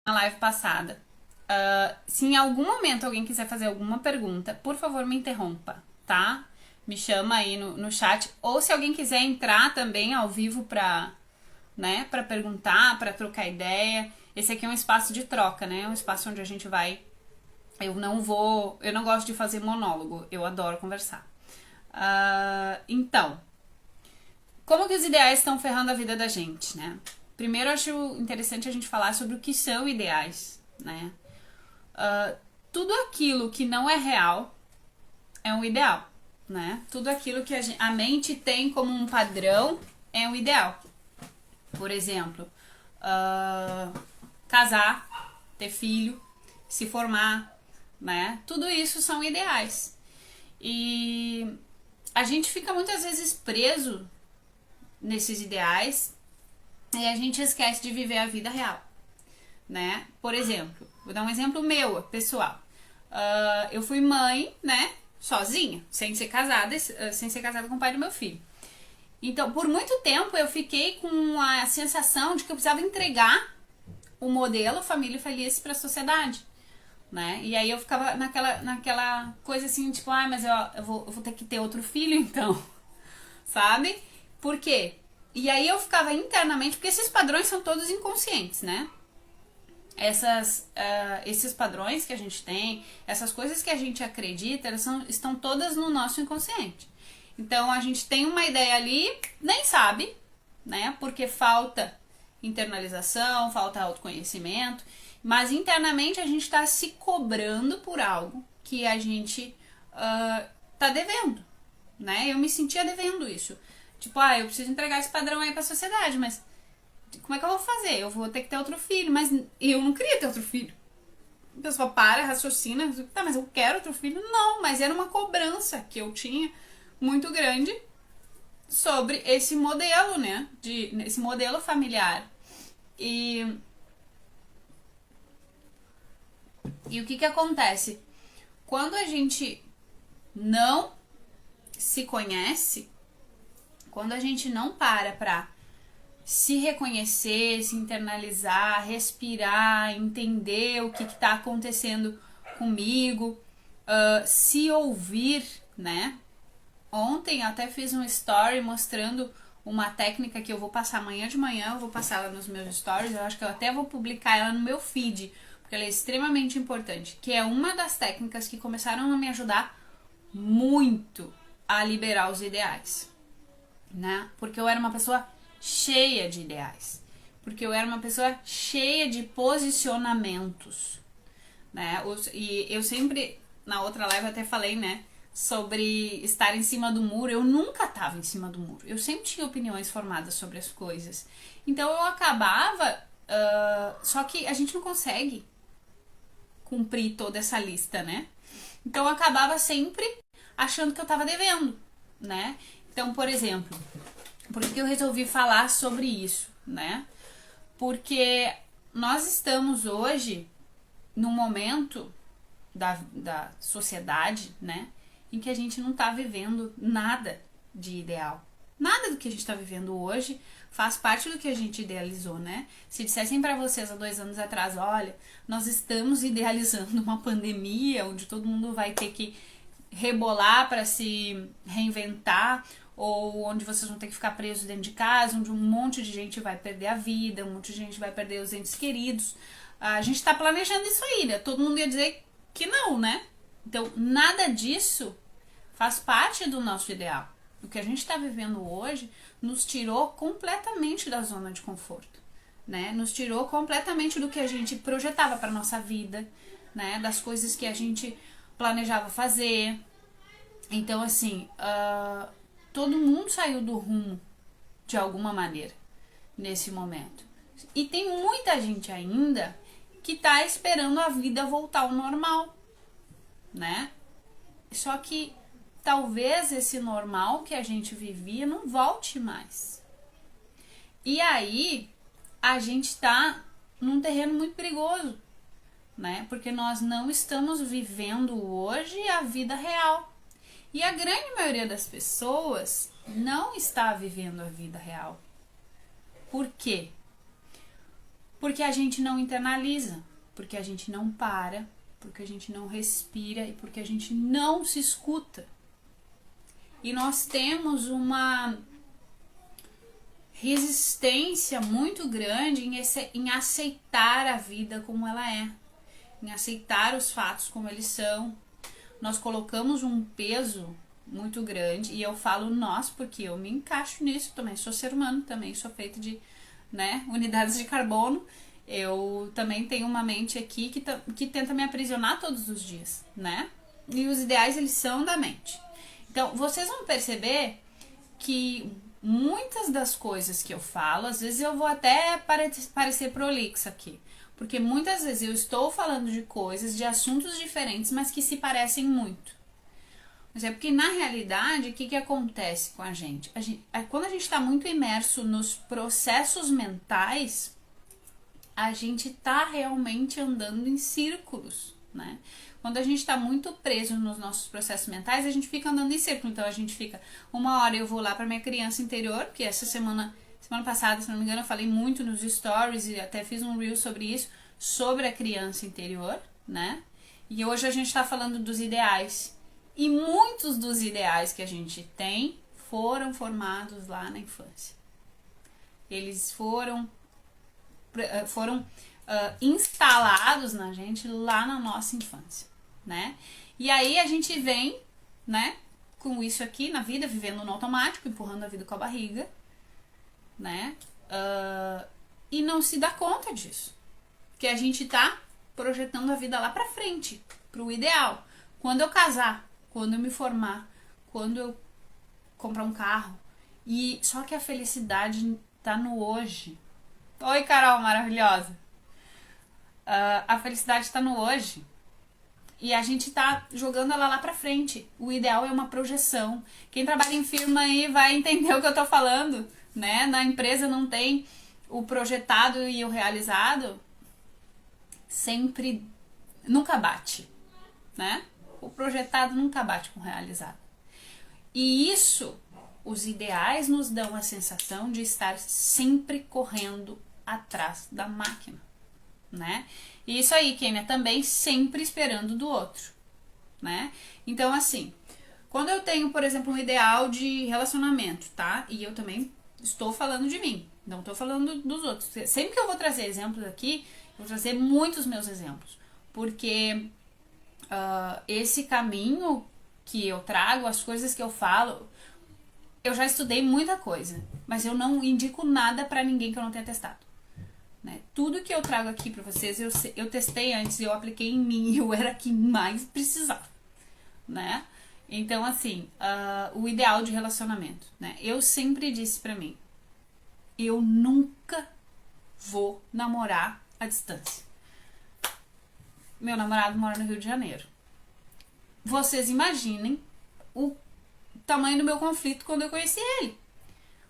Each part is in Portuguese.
na live passada. Se em algum momento alguém quiser fazer alguma pergunta, por favor me interrompa, tá? Me chama aí no chat. Ou se alguém quiser entrar também ao vivo pra perguntar, pra trocar ideia. Esse aqui é um espaço de troca, né? É um espaço onde a gente vai. Eu não gosto de fazer monólogo, eu adoro conversar. Então, como que os ideais estão ferrando a vida da gente, né? Primeiro, eu acho interessante a gente falar sobre o que são ideais, né? Tudo aquilo que não é real é um ideal, né? Tudo aquilo que a mente tem como um padrão é um ideal. Por exemplo, casar, ter filho, se formar, né? Tudo isso são ideais. E a gente fica muitas vezes preso nesses ideais e a gente esquece de viver a vida real, né? Por exemplo, vou dar um exemplo meu, pessoal. Eu fui mãe, né? Sozinha, sem ser casada com o pai do meu filho. Então, por muito tempo eu fiquei com a sensação de que eu precisava entregar o modelo família feliz para a sociedade, né? E aí eu ficava naquela coisa assim, tipo, mas eu vou ter que ter outro filho então, sabe? Por quê? E aí eu ficava internamente, porque esses padrões são todos inconscientes, né? Esses padrões que a gente tem, essas coisas que a gente acredita, estão todas no nosso inconsciente. Então a gente tem uma ideia ali, nem sabe, né? Porque falta internalização, falta autoconhecimento, mas internamente a gente está se cobrando por algo que a gente tá devendo, né? Eu me sentia devendo isso. Tipo, eu preciso entregar esse padrão aí pra sociedade, mas como é que eu vou fazer? Eu vou ter que ter outro filho, mas eu não queria ter outro filho. A pessoa para, raciocina, tá, mas eu quero outro filho? Não, mas era uma cobrança que eu tinha muito grande sobre esse modelo, né? Esse modelo familiar. E o que acontece? Quando a gente não se conhece, quando a gente não para pra se reconhecer, se internalizar, respirar, entender o que está acontecendo comigo, se ouvir, né? Ontem eu até fiz um story mostrando uma técnica que eu vou passar amanhã de manhã, eu vou passar ela nos meus stories, eu acho que eu até vou publicar ela no meu feed, porque ela é extremamente importante, que é uma das técnicas que começaram a me ajudar muito a liberar os ideais, né? Porque eu era uma pessoa cheia de ideais, porque eu era uma pessoa cheia de posicionamentos, né? E eu sempre, na outra live eu até falei, né, sobre estar em cima do muro. Eu nunca estava em cima do muro, eu sempre tinha opiniões formadas sobre as coisas, então eu acabava, só que a gente não consegue cumprir toda essa lista, né? Então eu acabava sempre achando que eu estava devendo, né? Então, por exemplo, por que eu resolvi falar sobre isso, né? Porque nós estamos hoje num momento da sociedade, né, em que a gente não tá vivendo nada de ideal. Nada do que a gente tá vivendo hoje faz parte do que a gente idealizou, né? Se dissessem para vocês há 2 anos atrás, olha, nós estamos idealizando uma pandemia onde todo mundo vai ter que rebolar para se reinventar, ou onde vocês vão ter que ficar presos dentro de casa, onde um monte de gente vai perder a vida, um monte de gente vai perder os entes queridos. A gente tá planejando isso aí, né? Todo mundo ia dizer que não, né? Então, nada disso faz parte do nosso ideal. O que a gente está vivendo hoje nos tirou completamente da zona de conforto, né? Nos tirou completamente do que a gente projetava para nossa vida, né? Das coisas que a gente planejava fazer. Então, assim, todo mundo saiu do rumo de alguma maneira nesse momento. E tem muita gente ainda que tá esperando a vida voltar ao normal, né? Só que talvez esse normal que a gente vivia não volte mais. E aí a gente tá num terreno muito perigoso, né? Porque nós não estamos vivendo hoje a vida real. E a grande maioria das pessoas não está vivendo a vida real. Por quê? Porque a gente não internaliza, porque a gente não para, porque a gente não respira e porque a gente não se escuta. E nós temos uma resistência muito grande em aceitar a vida como ela é, em aceitar os fatos como eles são. Nós colocamos um peso muito grande, e eu falo nós porque eu me encaixo nisso, também sou ser humano, também sou feito de, né, unidades de carbono. Eu também tenho uma mente aqui que tenta me aprisionar todos os dias, né? E os ideais, eles são da mente. Então, vocês vão perceber que muitas das coisas que eu falo, às vezes eu vou até parecer prolixa aqui, porque muitas vezes eu estou falando de coisas, de assuntos diferentes, mas que se parecem muito. Mas é porque, na realidade, o que acontece com a gente? Quando a gente está muito imerso nos processos mentais, a gente está realmente andando em círculos, né? Quando a gente está muito preso nos nossos processos mentais, a gente fica andando em círculo. Então, a gente fica, uma hora eu vou lá para minha criança interior, que essa semana passada, se não me engano, eu falei muito nos stories e até fiz um reel sobre isso, sobre a criança interior, né? E hoje a gente está falando dos ideais. E muitos dos ideais que a gente tem foram formados lá na infância. Eles foram instalados na gente lá na nossa infância, né? E aí a gente vem, né, com isso aqui na vida, vivendo no automático, empurrando a vida com a barriga, né? E não se dá conta disso. Porque a gente tá projetando a vida lá pra frente, pro ideal. Quando eu casar, quando eu me formar, quando eu comprar um carro. E só que a felicidade tá no hoje. Oi, Carol, maravilhosa. A felicidade tá no hoje. E a gente tá jogando ela lá pra frente. O ideal é uma projeção. Quem trabalha em firma aí vai entender o que eu tô falando, né? Na empresa não tem o projetado e o realizado. Sempre, nunca bate, né? O projetado nunca bate com o realizado. E isso, os ideais nos dão a sensação de estar sempre correndo atrás da máquina, né? E isso aí, Kênia, também sempre esperando do outro, né? Então, assim, quando eu tenho, por exemplo, um ideal de relacionamento, tá? E eu também estou falando de mim, não estou falando dos outros. Sempre que eu vou trazer exemplos aqui, eu vou trazer muitos meus exemplos, porque esse caminho que eu trago, as coisas que eu falo, eu já estudei muita coisa, mas eu não indico nada pra ninguém que eu não tenha testado. Né? Tudo que eu trago aqui pra vocês, eu testei antes, eu apliquei em mim e eu era quem mais precisava, né? Então, assim, o ideal de relacionamento, né? Eu sempre disse pra mim, eu nunca vou namorar à distância. Meu namorado mora no Rio de Janeiro. Vocês imaginem o tamanho do meu conflito quando eu conheci ele.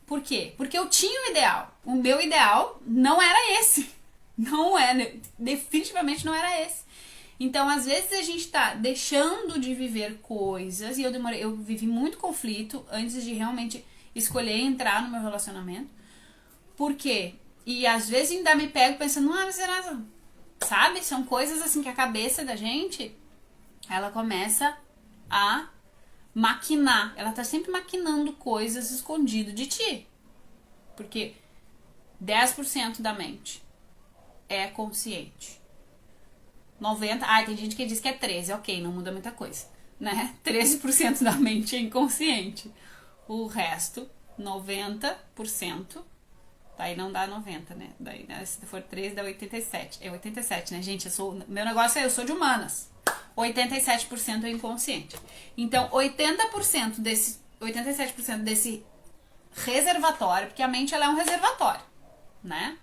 Por quê? Porque eu tinha um ideal. O meu ideal não era esse. Não é, definitivamente não era esse. Então, às vezes a gente tá deixando de viver coisas, e eu vivi muito conflito antes de realmente escolher entrar no meu relacionamento. Por quê? E às vezes ainda me pego pensando, mas será, sabe? São coisas assim que a cabeça da gente, ela começa a maquinar. Ela tá sempre maquinando coisas escondido de ti. Porque 10% da mente é consciente. 90%, tem gente que diz que é 13%, ok, não muda muita coisa, né? 13% da mente é inconsciente. O resto, 90%, daí não dá 90, né? Daí, se for 13, dá 87. É 87, né, gente? Meu negócio eu sou de humanas. 87% é inconsciente. Então, 87% desse reservatório, porque a mente ela é um reservatório, né?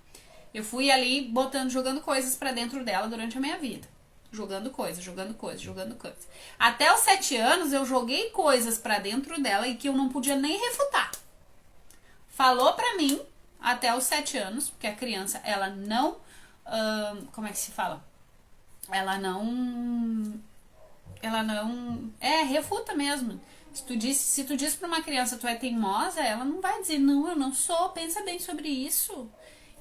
Eu fui ali jogando coisas pra dentro dela durante a minha vida. Jogando coisas. Até os 7 anos eu joguei coisas pra dentro dela e que eu não podia nem refutar. Falou pra mim até os 7 anos, porque a criança, ela não... como é que se fala? Ela não refuta mesmo. Se tu diz pra uma criança tu é teimosa, ela não vai dizer, não, eu não sou, pensa bem sobre isso.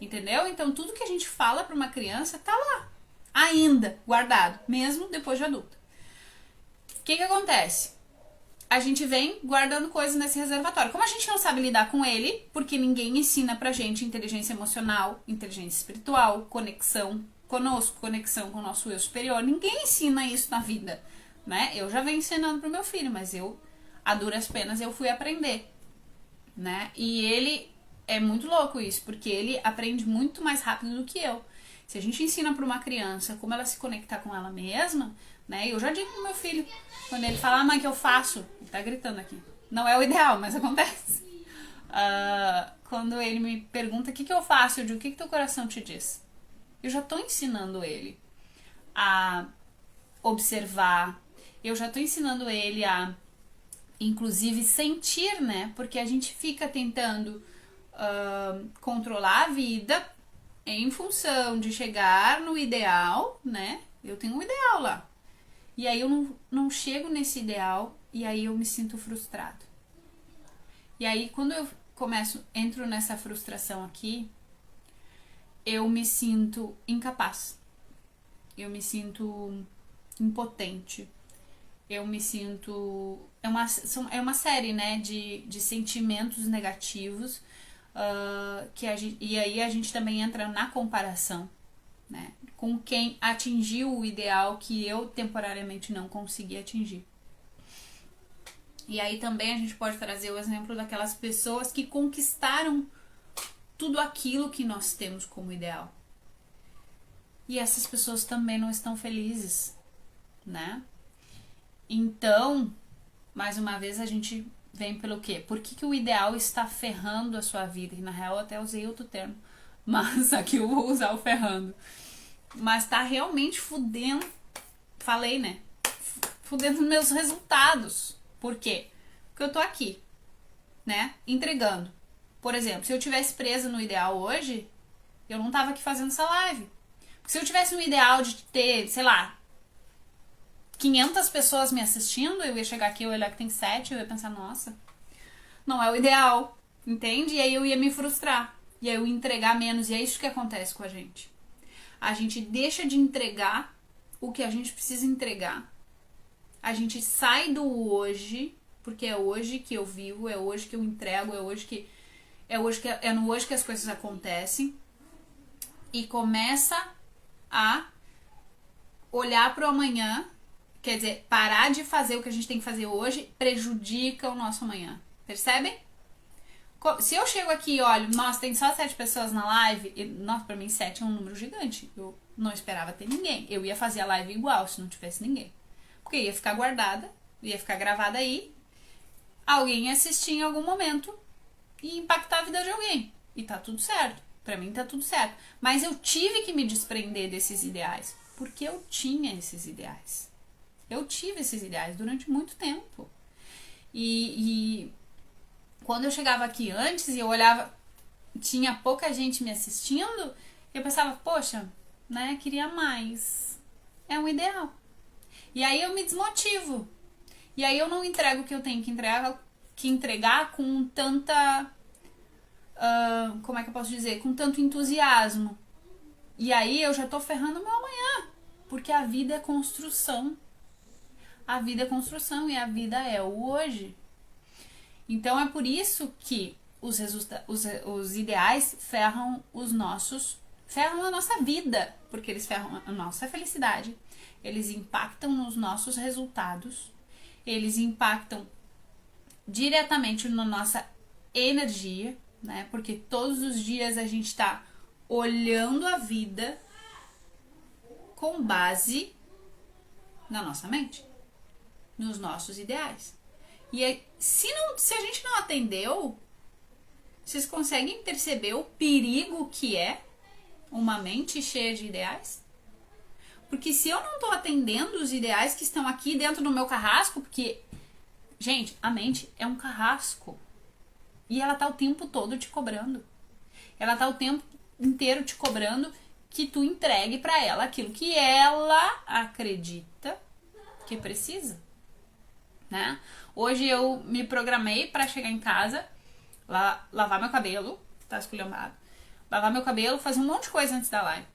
Entendeu? Então tudo que a gente fala para uma criança tá lá, ainda guardado, mesmo depois de adulta. O que acontece? A gente vem guardando coisas nesse reservatório. Como a gente não sabe lidar com ele, porque ninguém ensina pra gente inteligência emocional, inteligência espiritual, conexão conosco, conexão com o nosso eu superior, ninguém ensina isso na vida, né? Eu já venho ensinando pro meu filho, mas eu, a duras penas, eu fui aprender, né? E ele é muito louco isso, porque ele aprende muito mais rápido do que eu. Se a gente ensina pra uma criança como ela se conectar com ela mesma, né? Eu já digo pro meu filho, quando ele fala, mãe, que eu faço? Ele tá gritando aqui. Não é o ideal, mas acontece. Quando ele me pergunta o que eu faço, eu digo, o que teu coração te diz? Eu já tô ensinando ele a observar. Eu já tô ensinando ele a, inclusive, sentir, né? Porque a gente fica tentando controlar a vida em função de chegar no ideal, né? Eu tenho um ideal lá. E aí eu não chego nesse ideal e aí eu me sinto frustrado. E aí quando eu entro nessa frustração aqui, eu me sinto incapaz. Eu me sinto impotente. Eu me sinto... É uma série, né, de sentimentos negativos e aí a gente também entra na comparação, né, com quem atingiu o ideal que eu temporariamente não consegui atingir. E aí também a gente pode trazer o exemplo daquelas pessoas que conquistaram tudo aquilo que nós temos como ideal. E essas pessoas também não estão felizes, né? Então, mais uma vez a gente vem pelo quê? Por que o ideal está ferrando a sua vida? E na real eu até usei outro termo, mas aqui eu vou usar o ferrando. Mas tá realmente fudendo, falei, né? Fudendo meus resultados. Por quê? Porque eu tô aqui, né? Entregando. Por exemplo, se eu tivesse presa no ideal hoje, eu não tava aqui fazendo essa live. Porque se eu tivesse no ideal de ter, sei lá, 500 pessoas me assistindo, eu ia chegar aqui, eu ia olhar que tem 7, eu ia pensar, nossa, não é o ideal, entende? E aí eu ia me frustrar. E aí eu ia entregar menos. E é isso que acontece com a gente. A gente deixa de entregar o que a gente precisa entregar. A gente sai do hoje, porque é hoje que eu vivo, é hoje que eu entrego, é no hoje que as coisas acontecem. E começa a olhar para o amanhã, quer dizer, parar de fazer o que a gente tem que fazer hoje prejudica o nosso amanhã. Percebem? Se eu chego aqui e olho, nossa, tem só 7 pessoas na live, e, nossa, pra mim 7 é um número gigante. Eu não esperava ter ninguém. Eu ia fazer a live igual se não tivesse ninguém. Porque ia ficar guardada, ia ficar gravada aí, alguém ia assistir em algum momento e impactar a vida de alguém. E tá tudo certo. Pra mim tá tudo certo. Mas eu tive que me desprender desses ideais. Porque eu tinha esses ideais. Eu tive esses ideais durante muito tempo. E quando eu chegava aqui antes e eu olhava, tinha pouca gente me assistindo, eu pensava, poxa, né, queria mais. É um ideal. E aí eu me desmotivo. E aí eu não entrego o que eu tenho que entregar com tanta... como é que eu posso dizer? Com tanto entusiasmo. E aí eu já tô ferrando o meu amanhã. Porque a vida é construção. A vida é construção e a vida é o hoje. Então é por isso que os ideais ferram a nossa vida, porque eles ferram a nossa felicidade, eles impactam nos nossos resultados, eles impactam diretamente na nossa energia, né? Porque todos os dias a gente está olhando a vida com base na nossa mente, nos nossos ideais. E aí, se a gente não atendeu, vocês conseguem perceber o perigo que é uma mente cheia de ideais? Porque se eu não tô atendendo os ideais que estão aqui dentro do meu carrasco, porque, gente, a mente é um carrasco. E ela tá o tempo todo te cobrando. Ela tá o tempo inteiro te cobrando que tu entregue pra ela aquilo que ela acredita que precisa, né? Hoje eu me programei pra chegar em casa, lavar meu cabelo, tá esculhambado, lavar meu cabelo, fazer um monte de coisa antes da live.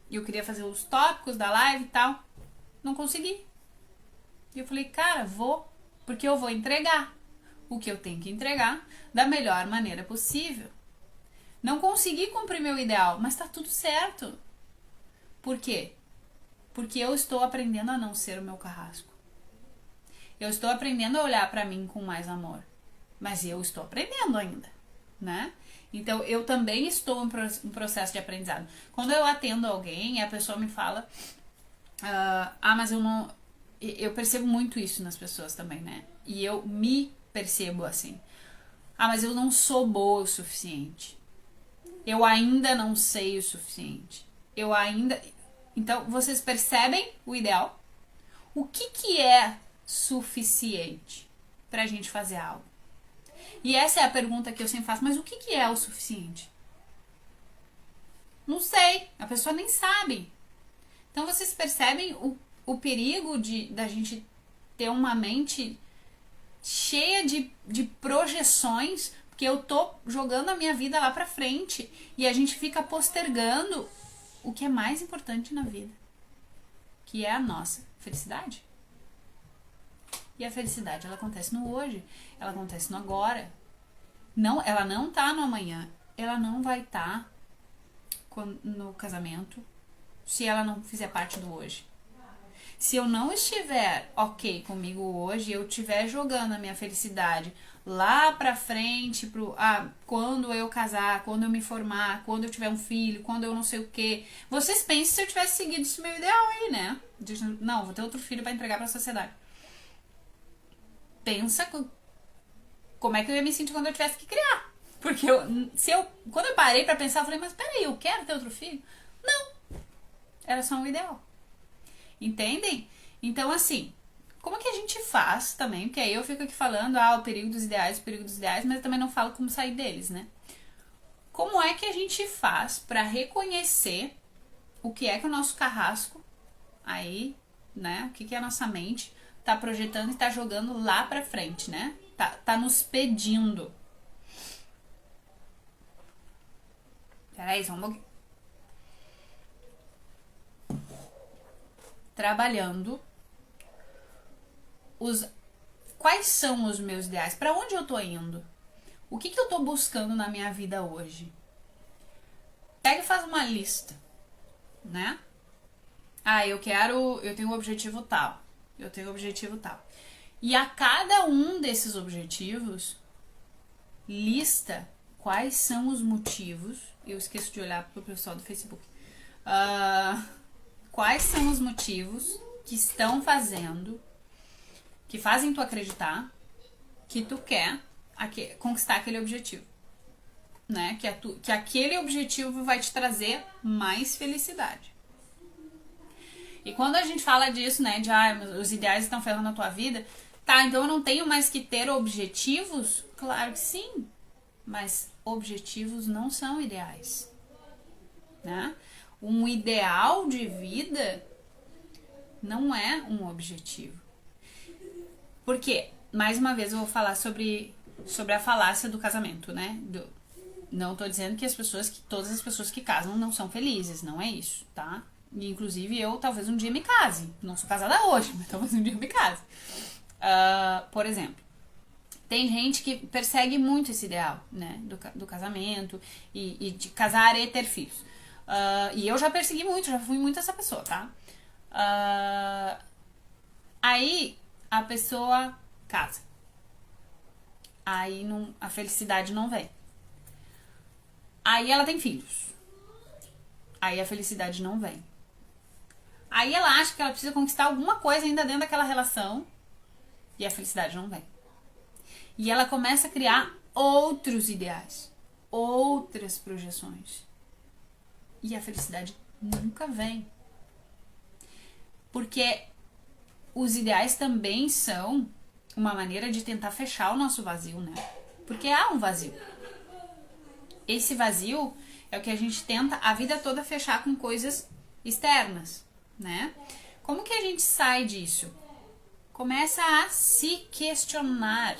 E eu queria fazer os tópicos da live e tal. Não consegui. E eu falei, cara, vou, porque eu vou entregar o que eu tenho que entregar da melhor maneira possível. Não consegui cumprir meu ideal, mas tá tudo certo. Por quê? Porque eu estou aprendendo a não ser o meu carrasco. Eu estou aprendendo a olhar pra mim com mais amor. Mas eu estou aprendendo ainda, né? Então, eu também estou em processo de aprendizado. Quando eu atendo alguém e a pessoa me fala... mas eu não... Eu percebo muito isso nas pessoas também, né? E eu me percebo assim. Mas eu não sou boa o suficiente. Eu ainda não sei o suficiente. Eu ainda... Então, vocês percebem o ideal? O que é suficiente pra gente fazer algo? E essa é a pergunta que eu sempre faço. Mas o que é o suficiente? Não sei. A pessoa nem sabe. Então, vocês percebem o perigo da gente ter uma mente cheia de projeções, porque eu tô jogando a minha vida lá pra frente e a gente fica postergando o que é mais importante na vida, que é a nossa felicidade. E a felicidade, ela acontece no hoje, ela acontece no agora. Não, ela não tá no amanhã, ela não vai estar no casamento se ela não fizer parte do hoje. Se eu não estiver ok comigo hoje, eu estiver jogando a minha felicidade lá pra frente, quando eu casar, quando eu me formar, quando eu tiver um filho, quando eu não sei o que. Vocês pensem se eu tivesse seguido esse meu ideal aí, né? Não, vou ter outro filho pra entregar pra sociedade. Pensa como é que eu ia me sentir quando eu tivesse que criar. Porque quando eu parei pra pensar, eu falei, mas peraí, eu quero ter outro filho? Não. Era só um ideal. Entendem? Então, assim, como é que a gente faz também? Porque aí eu fico aqui falando, o perigo dos ideais, mas eu também não falo como sair deles, né? Como é que a gente faz pra reconhecer o que é que o nosso carrasco aí, né? O que a nossa mente tá projetando e tá jogando lá pra frente, né? Tá nos pedindo. Peraí, só um pouquinho. Trabalhando quais são os meus ideais, para onde eu tô indo, o que eu tô buscando na minha vida hoje. Pega e faz uma lista, né? Eu tenho um objetivo tal, e a cada um desses objetivos lista quais são os motivos. Eu esqueço de olhar pro pessoal do Facebook. Quais são os motivos que estão que fazem tu acreditar que tu quer conquistar aquele objetivo, né? Que aquele objetivo vai te trazer mais felicidade. E quando a gente fala disso, né, os ideais estão ferrando a tua vida, então eu não tenho mais que ter objetivos? Claro que sim, mas objetivos não são ideais, né? Um ideal de vida não é um objetivo. Porque, mais uma vez, eu vou falar sobre a falácia do casamento, né? Não tô dizendo que todas as pessoas que casam não são felizes, não é isso, tá? E, inclusive, eu talvez um dia me case. Não sou casada hoje, mas talvez um dia eu me case. Por exemplo, tem gente que persegue muito esse ideal, né? Do casamento e de casar e ter filhos. E eu já persegui muito, já fui muito essa pessoa, tá? Aí a pessoa casa. Aí a felicidade não vem. Aí ela tem filhos. Aí a felicidade não vem. Aí ela acha que ela precisa conquistar alguma coisa ainda dentro daquela relação. E a felicidade não vem. E ela começa a criar outros ideais. Outras projeções. E a felicidade nunca vem. Porque os ideais também são uma maneira de tentar fechar o nosso vazio, né? Porque há um vazio. Esse vazio é o que a gente tenta a vida toda fechar com coisas externas, né? Como que a gente sai disso? Começa a se questionar.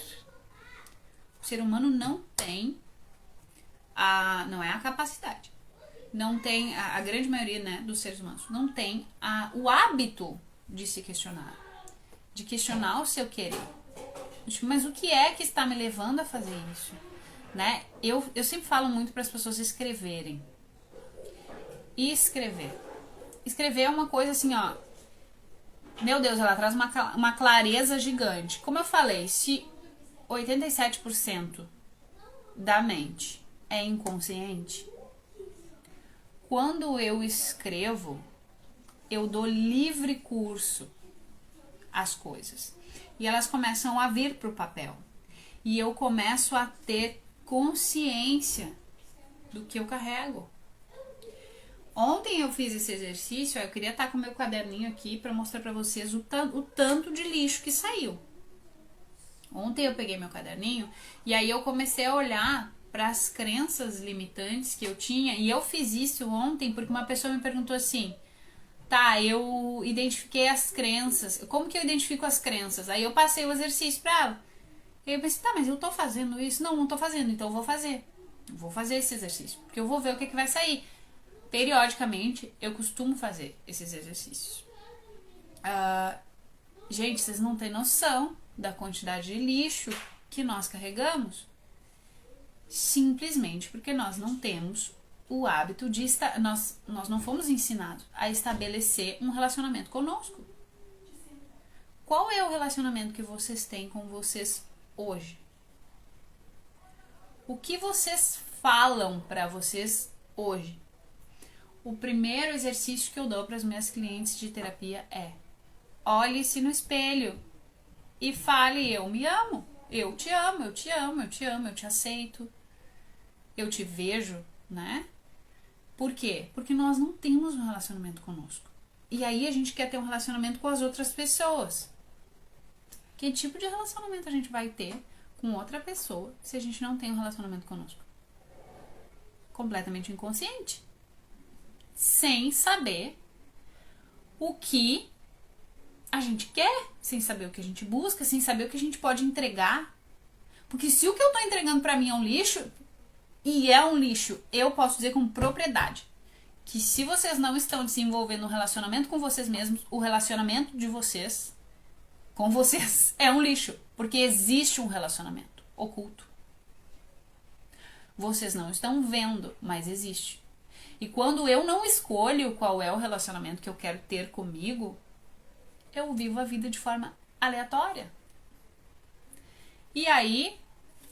O ser humano não tem não é a capacidade. não tem, a grande maioria, né, dos seres humanos, não tem o hábito de se questionar, de questionar o seu querer. Mas o que é que está me levando a fazer isso? Né? Eu sempre falo muito para as pessoas escreverem. Escrever é uma coisa assim, ó. Meu Deus, ela traz uma clareza gigante. Como eu falei, se 87% da mente é inconsciente, quando eu escrevo, eu dou livre curso às coisas. E elas começam a vir para o papel. E eu começo a ter consciência do que eu carrego. Ontem eu fiz esse exercício, eu queria estar com o meu caderninho aqui para mostrar para vocês o tanto de lixo que saiu. Ontem eu peguei meu caderninho e aí eu comecei a olhar para as crenças limitantes que eu tinha. E eu fiz isso ontem porque uma pessoa me perguntou assim: tá, eu identifiquei as crenças. Como que eu identifico as crenças? Aí eu passei o exercício pra ela. E eu pensei, tá, mas eu tô fazendo isso? Não tô fazendo, então eu vou fazer. Vou fazer esse exercício, porque eu vou ver o que vai sair. Periodicamente, eu costumo fazer esses exercícios. Gente, vocês não têm noção da quantidade de lixo que nós carregamos. Simplesmente porque nós não temos o hábito de nós não fomos ensinados a estabelecer um relacionamento conosco. Qual é o relacionamento que vocês têm com vocês hoje? O que vocês falam para vocês hoje? O primeiro exercício que eu dou para as minhas clientes de terapia é: olhe-se no espelho e fale: eu me amo, eu te amo, eu te amo, eu te amo, eu te aceito, eu te vejo, né? Por quê? Porque nós não temos um relacionamento conosco. E aí a gente quer ter um relacionamento com as outras pessoas. Que tipo de relacionamento a gente vai ter com outra pessoa se a gente não tem um relacionamento conosco? Completamente inconsciente. Sem saber o que a gente quer, sem saber o que a gente busca, sem saber o que a gente pode entregar. Porque se o que eu tô entregando pra mim é um lixo, e é um lixo, eu posso dizer com propriedade que se vocês não estão desenvolvendo um relacionamento com vocês mesmos, o relacionamento de vocês com vocês é um lixo, porque existe um relacionamento oculto. Vocês não estão vendo, mas existe. E quando eu não escolho qual é o relacionamento que eu quero ter comigo, eu vivo a vida de forma aleatória. E aí,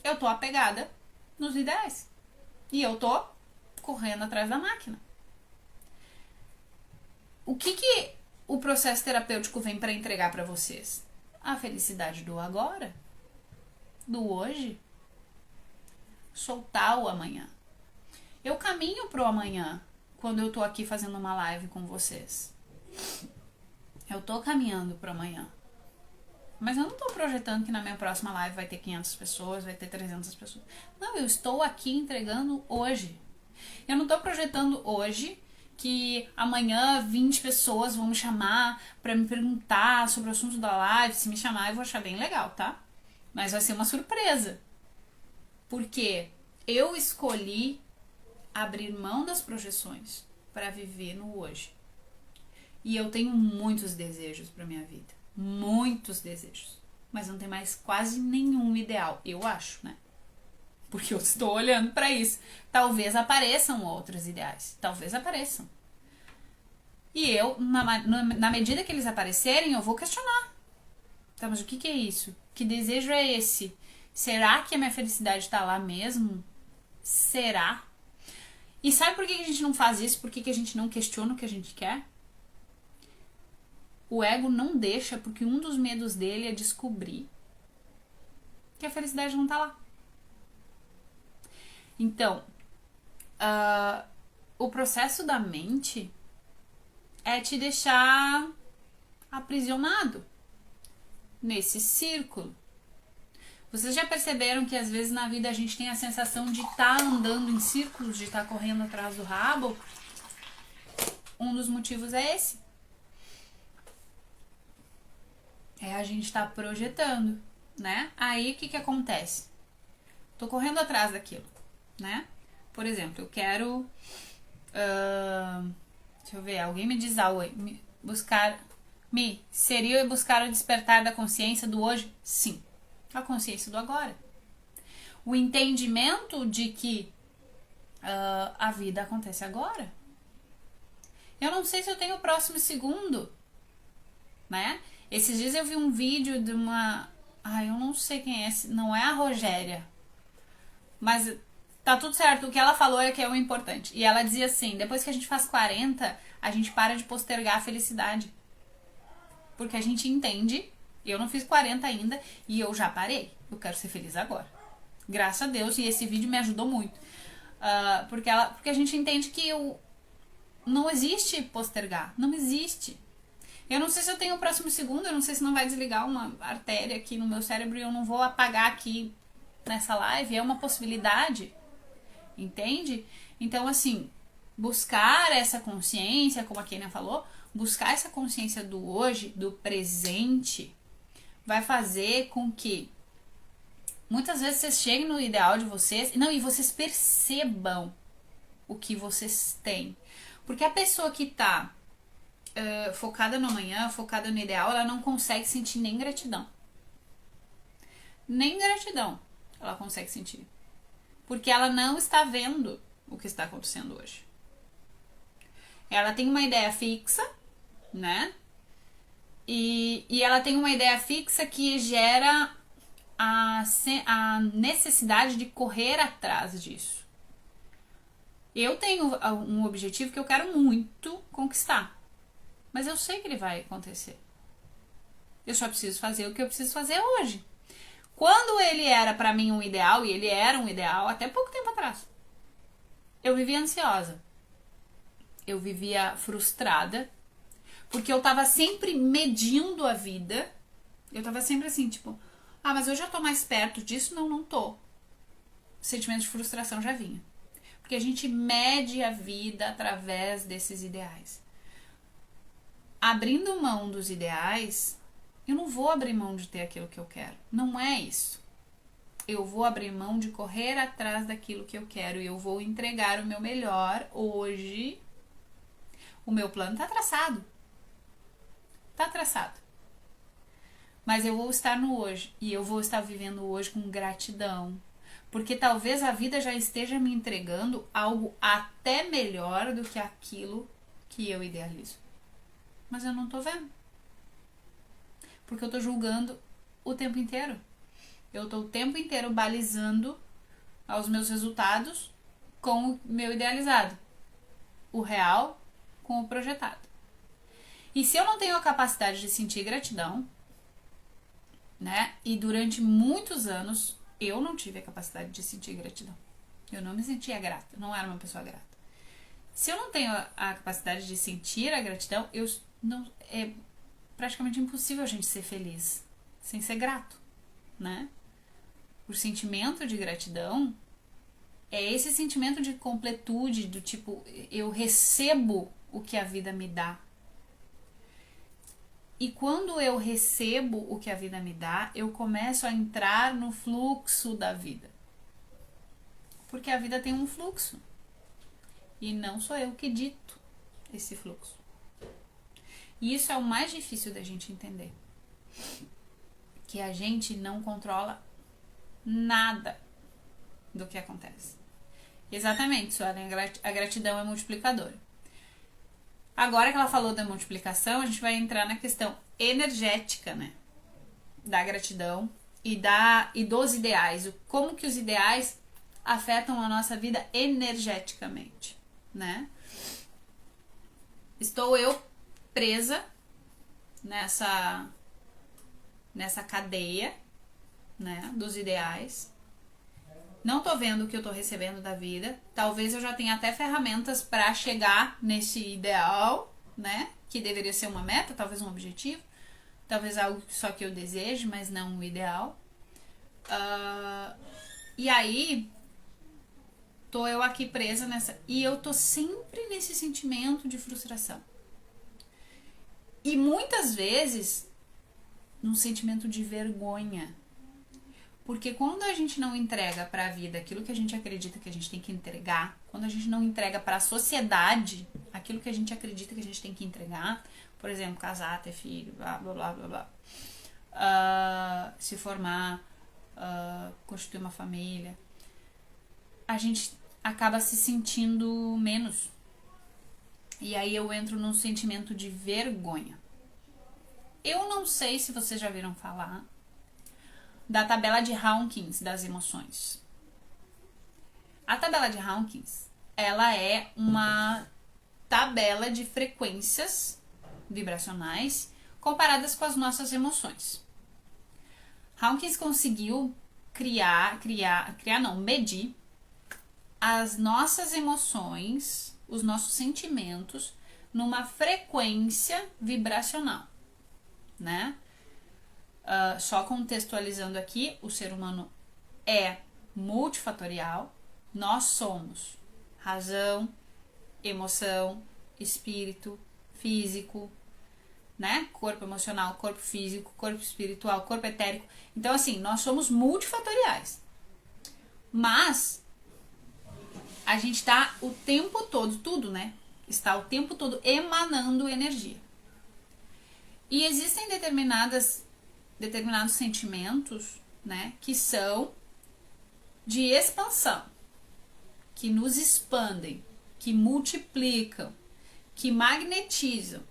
eu tô apegada nos ideais. E eu tô correndo atrás da máquina. O que o processo terapêutico vem para entregar para vocês? A felicidade do agora, do hoje. Soltar o amanhã. Eu caminho pro amanhã quando eu tô aqui fazendo uma live com vocês. Eu tô caminhando pro amanhã. Mas eu não tô projetando que na minha próxima live vai ter 500 pessoas, vai ter 300 pessoas. Não, eu estou aqui entregando hoje. Eu não tô projetando hoje que amanhã 20 pessoas vão me chamar pra me perguntar sobre o assunto da live. Se me chamar, eu vou achar bem legal, tá? Mas vai ser uma surpresa. Porque eu escolhi abrir mão das projeções para viver no hoje. E eu tenho muitos desejos para minha vida. Muitos desejos. Mas não tem mais quase nenhum ideal, eu acho, né? Porque eu estou olhando para isso. Talvez apareçam outros ideais. Talvez apareçam. E eu, na medida que eles aparecerem, eu vou questionar. Tá, mas o que é isso? Que desejo é esse? Será que a minha felicidade está lá mesmo? Será? E sabe por que a gente não faz isso? Por que a gente não questiona o que a gente quer? O ego não deixa porque um dos medos dele é descobrir que a felicidade não tá lá. Então, o processo da mente é te deixar aprisionado nesse círculo. Vocês já perceberam que às vezes na vida a gente tem a sensação de estar andando em círculos, de estar correndo atrás do rabo? Um dos motivos é esse. É a gente estar projetando, né? Aí o que acontece? Tô correndo atrás daquilo, né? Por exemplo, eu quero Deixa eu ver, alguém me diz algo aí. Seria buscar o despertar da consciência do hoje? Sim. A consciência do agora. O entendimento de que a vida acontece agora. Eu não sei se eu tenho o próximo segundo, né? Esses dias eu vi um vídeo de uma... eu não sei quem é, não é a Rogéria. Mas tá tudo certo, o que ela falou é que é o importante. E ela dizia assim, depois que a gente faz 40, a gente para de postergar a felicidade. Porque a gente entende, eu não fiz 40 ainda, e eu já parei. Eu quero ser feliz agora. Graças a Deus, e esse vídeo me ajudou muito. Porque a gente entende que não existe postergar. Não existe. Eu não sei se eu tenho o próximo segundo, eu não sei se não vai desligar uma artéria aqui no meu cérebro e eu não vou apagar aqui nessa live. É uma possibilidade. Entende? Então, assim, buscar essa consciência, como a Kenia falou, buscar essa consciência do hoje, do presente, vai fazer com que muitas vezes vocês cheguem no ideal de vocês, e vocês percebam o que vocês têm. Porque a pessoa que tá focada no amanhã, focada no ideal, ela não consegue sentir nem gratidão. Nem gratidão ela consegue sentir. Porque ela não está vendo o que está acontecendo hoje. Ela tem uma ideia fixa, né? E ela tem uma ideia fixa que gera a necessidade de correr atrás disso. Eu tenho um objetivo que eu quero muito conquistar. Mas eu sei que ele vai acontecer. Eu só preciso fazer o que eu preciso fazer hoje. Quando ele era pra mim um ideal, e ele era um ideal até pouco tempo atrás, eu vivia ansiosa. Eu vivia frustrada. Porque eu tava sempre medindo a vida. Eu tava sempre assim, tipo... mas eu já tô mais perto disso? Não tô. O sentimento de frustração já vinha. Porque a gente mede a vida através desses ideais. Abrindo mão dos ideais, eu não vou abrir mão de ter aquilo que eu quero. Não é isso. Eu vou abrir mão de correr atrás daquilo que eu quero. E eu vou entregar o meu melhor hoje. O meu plano tá traçado. Tá traçado. Mas eu vou estar no hoje. E eu vou estar vivendo hoje com gratidão. Porque talvez a vida já esteja me entregando algo até melhor do que aquilo que eu idealizo. Mas eu não tô vendo. Porque eu tô julgando o tempo inteiro. Eu tô o tempo inteiro balizando aos meus resultados com o meu idealizado. O real com o projetado. E se eu não tenho a capacidade de sentir gratidão, né? E durante muitos anos eu não tive a capacidade de sentir gratidão. Eu não me sentia grata, não era uma pessoa grata. Se eu não tenho a capacidade de sentir a gratidão, é praticamente impossível a gente ser feliz sem ser grato, né? O sentimento de gratidão é esse sentimento de completude, do tipo, eu recebo o que a vida me dá. E quando eu recebo o que a vida me dá, eu começo a entrar no fluxo da vida. Porque a vida tem um fluxo. E não sou eu que dito esse fluxo. E isso é o mais difícil da gente entender. Que a gente não controla nada do que acontece. Exatamente, Suelen, a gratidão é multiplicadora. Agora que ela falou da multiplicação, a gente vai entrar na questão energética, né? Da gratidão e dos ideais. Como que os ideais afetam a nossa vida energeticamente, né? Estou eu presa nessa cadeia, né, dos ideais. Não tô vendo o que eu tô recebendo da vida. Talvez eu já tenha até ferramentas para chegar nesse ideal, né? Que deveria ser uma meta, talvez um objetivo. Talvez algo só que eu deseje, mas não o ideal. E aí, tô eu aqui presa nessa... E eu tô sempre nesse sentimento de frustração. E muitas vezes, num sentimento de vergonha. Porque quando a gente não entrega para a vida aquilo que a gente acredita que a gente tem que entregar, quando a gente não entrega para a sociedade aquilo que a gente acredita que a gente tem que entregar, por exemplo, casar, ter filho, blá blá blá blá blá, se formar, constituir uma família, a gente acaba se sentindo menos. E aí eu entro num sentimento de vergonha. Eu não sei se vocês já viram falar da tabela de Hawkins das emoções. A tabela de Hawkins, ela é uma tabela de frequências vibracionais comparadas com as nossas emoções. Hawkins conseguiu medir as nossas emoções, os nossos sentimentos numa frequência vibracional, né? Só contextualizando aqui, o ser humano é multifatorial. Nós somos razão, emoção, espírito, físico, né? Corpo emocional, corpo físico, corpo espiritual, corpo etérico. Então, assim, nós somos multifatoriais. Mas a gente está o tempo todo, tudo, né? Está o tempo todo emanando energia. E existem determinados sentimentos, né, que são de expansão, que nos expandem, que multiplicam, que magnetizam.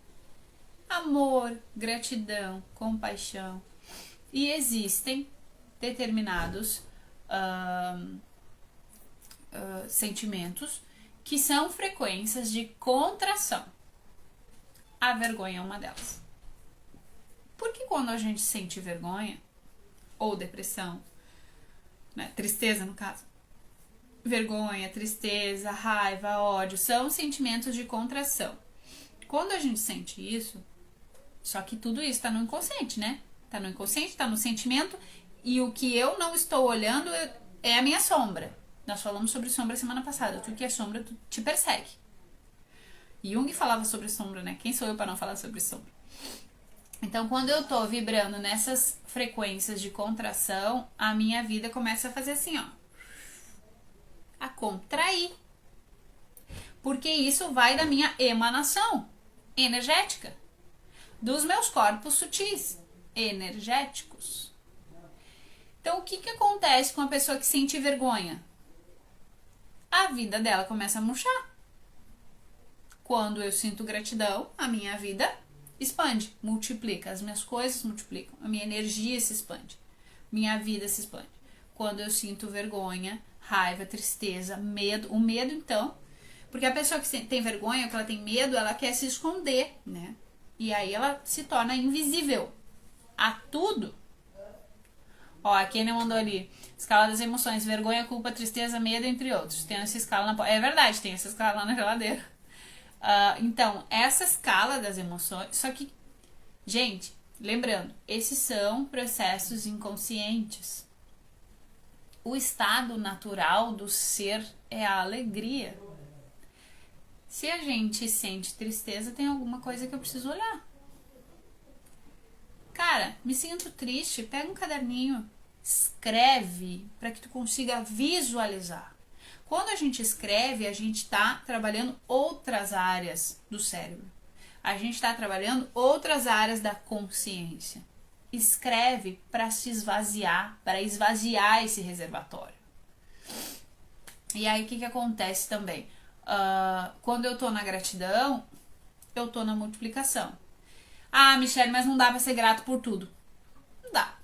Amor, gratidão, compaixão. E existem determinados sentimentos que são frequências de contração. A vergonha é uma delas. Porque quando a gente sente vergonha, ou depressão, né, tristeza no caso, vergonha, tristeza, raiva, ódio, são sentimentos de contração. Quando a gente sente isso, só que tudo isso tá no inconsciente, né? Tá no inconsciente, tá no sentimento, e o que eu não estou olhando é a minha sombra. Nós falamos sobre sombra semana passada. Tudo que é sombra te persegue. Jung falava sobre sombra, né? Quem sou eu para não falar sobre sombra? Então, quando eu tô vibrando nessas frequências de contração, a minha vida começa a fazer assim, ó. A contrair. Porque isso vai da minha emanação energética. Dos meus corpos sutis, energéticos. Então, o que acontece com a pessoa que sente vergonha? A vida dela começa a murchar. Quando eu sinto gratidão, a minha vida expande, multiplica. As minhas coisas multiplicam. A minha energia se expande. Minha vida se expande. Quando eu sinto vergonha, raiva, tristeza, medo. O medo, então, porque a pessoa que tem vergonha, que ela tem medo, ela quer se esconder, né? E aí ela se torna invisível a tudo. Ó, a Kenia mandou ali, escala das emoções, vergonha, culpa, tristeza, medo, entre outros. Tem essa escala na... É verdade, tem essa escala lá na geladeira. Então, essa escala das emoções... Só que, gente, lembrando, esses são processos inconscientes. O estado natural do ser é a alegria. Se a gente sente tristeza, tem alguma coisa que eu preciso olhar. Cara, me sinto triste, pega um caderninho, escreve para que tu consiga visualizar. Quando a gente escreve, a gente está trabalhando outras áreas do cérebro. A gente está trabalhando outras áreas da consciência. Escreve para se esvaziar, para esvaziar esse reservatório. E aí, o que acontece também? Quando eu tô na gratidão, eu tô na multiplicação. Ah, Michelle, mas não dá pra ser grato por tudo. Não dá.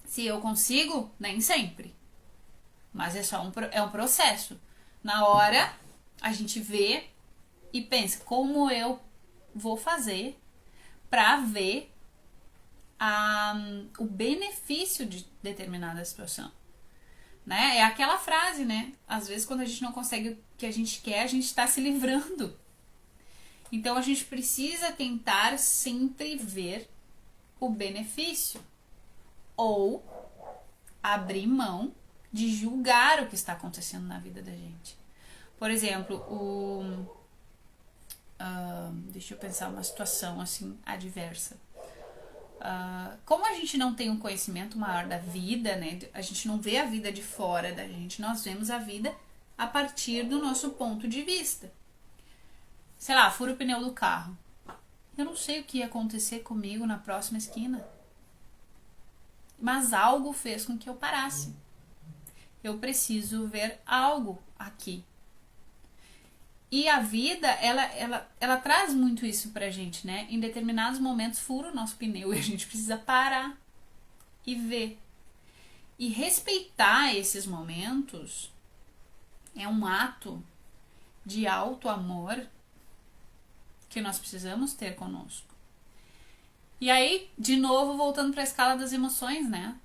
Se eu consigo, nem sempre. Mas é só um processo. Na hora, a gente vê e pensa, como eu vou fazer pra ver o benefício de determinada situação. Né? É aquela frase, né? Às vezes, quando a gente não consegue o que a gente quer, a gente está se livrando. Então, a gente precisa tentar sempre ver o benefício. Ou abrir mão de julgar o que está acontecendo na vida da gente. Por exemplo, deixa eu pensar uma situação assim, adversa. Como a gente não tem um conhecimento maior da vida, né? A gente não vê a vida de fora da gente, nós vemos a vida a partir do nosso ponto de vista. Sei lá, fura o pneu do carro. Eu não sei o que ia acontecer comigo na próxima esquina. Mas algo fez com que eu parasse. Eu preciso ver algo aqui. E a vida, ela traz muito isso pra gente, né? Em determinados momentos fura o nosso pneu e a gente precisa parar e ver. E respeitar esses momentos é um ato de auto-amor que nós precisamos ter conosco. E aí, de novo, voltando para a escala das emoções, né?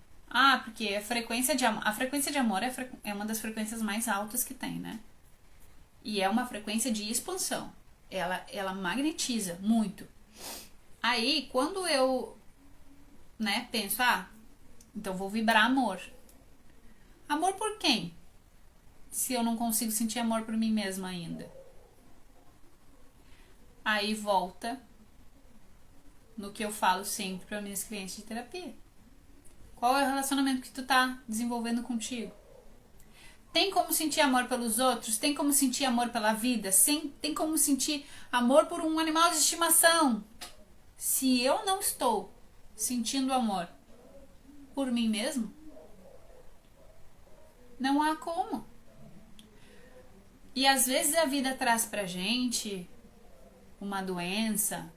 Porque a frequência de amor é uma das frequências mais altas que tem, né? E é uma frequência de expansão. Ela magnetiza muito. Aí, quando eu, né, penso, então vou vibrar amor. Amor por quem? Se eu não consigo sentir amor por mim mesma ainda. Aí volta no que eu falo sempre para minhas clientes de terapia. Qual é o relacionamento que tu tá desenvolvendo contigo? Tem como sentir amor pelos outros? Tem como sentir amor pela vida? Tem como sentir amor por um animal de estimação? Se eu não estou sentindo amor por mim mesmo, não há como. E às vezes a vida traz pra gente uma doença,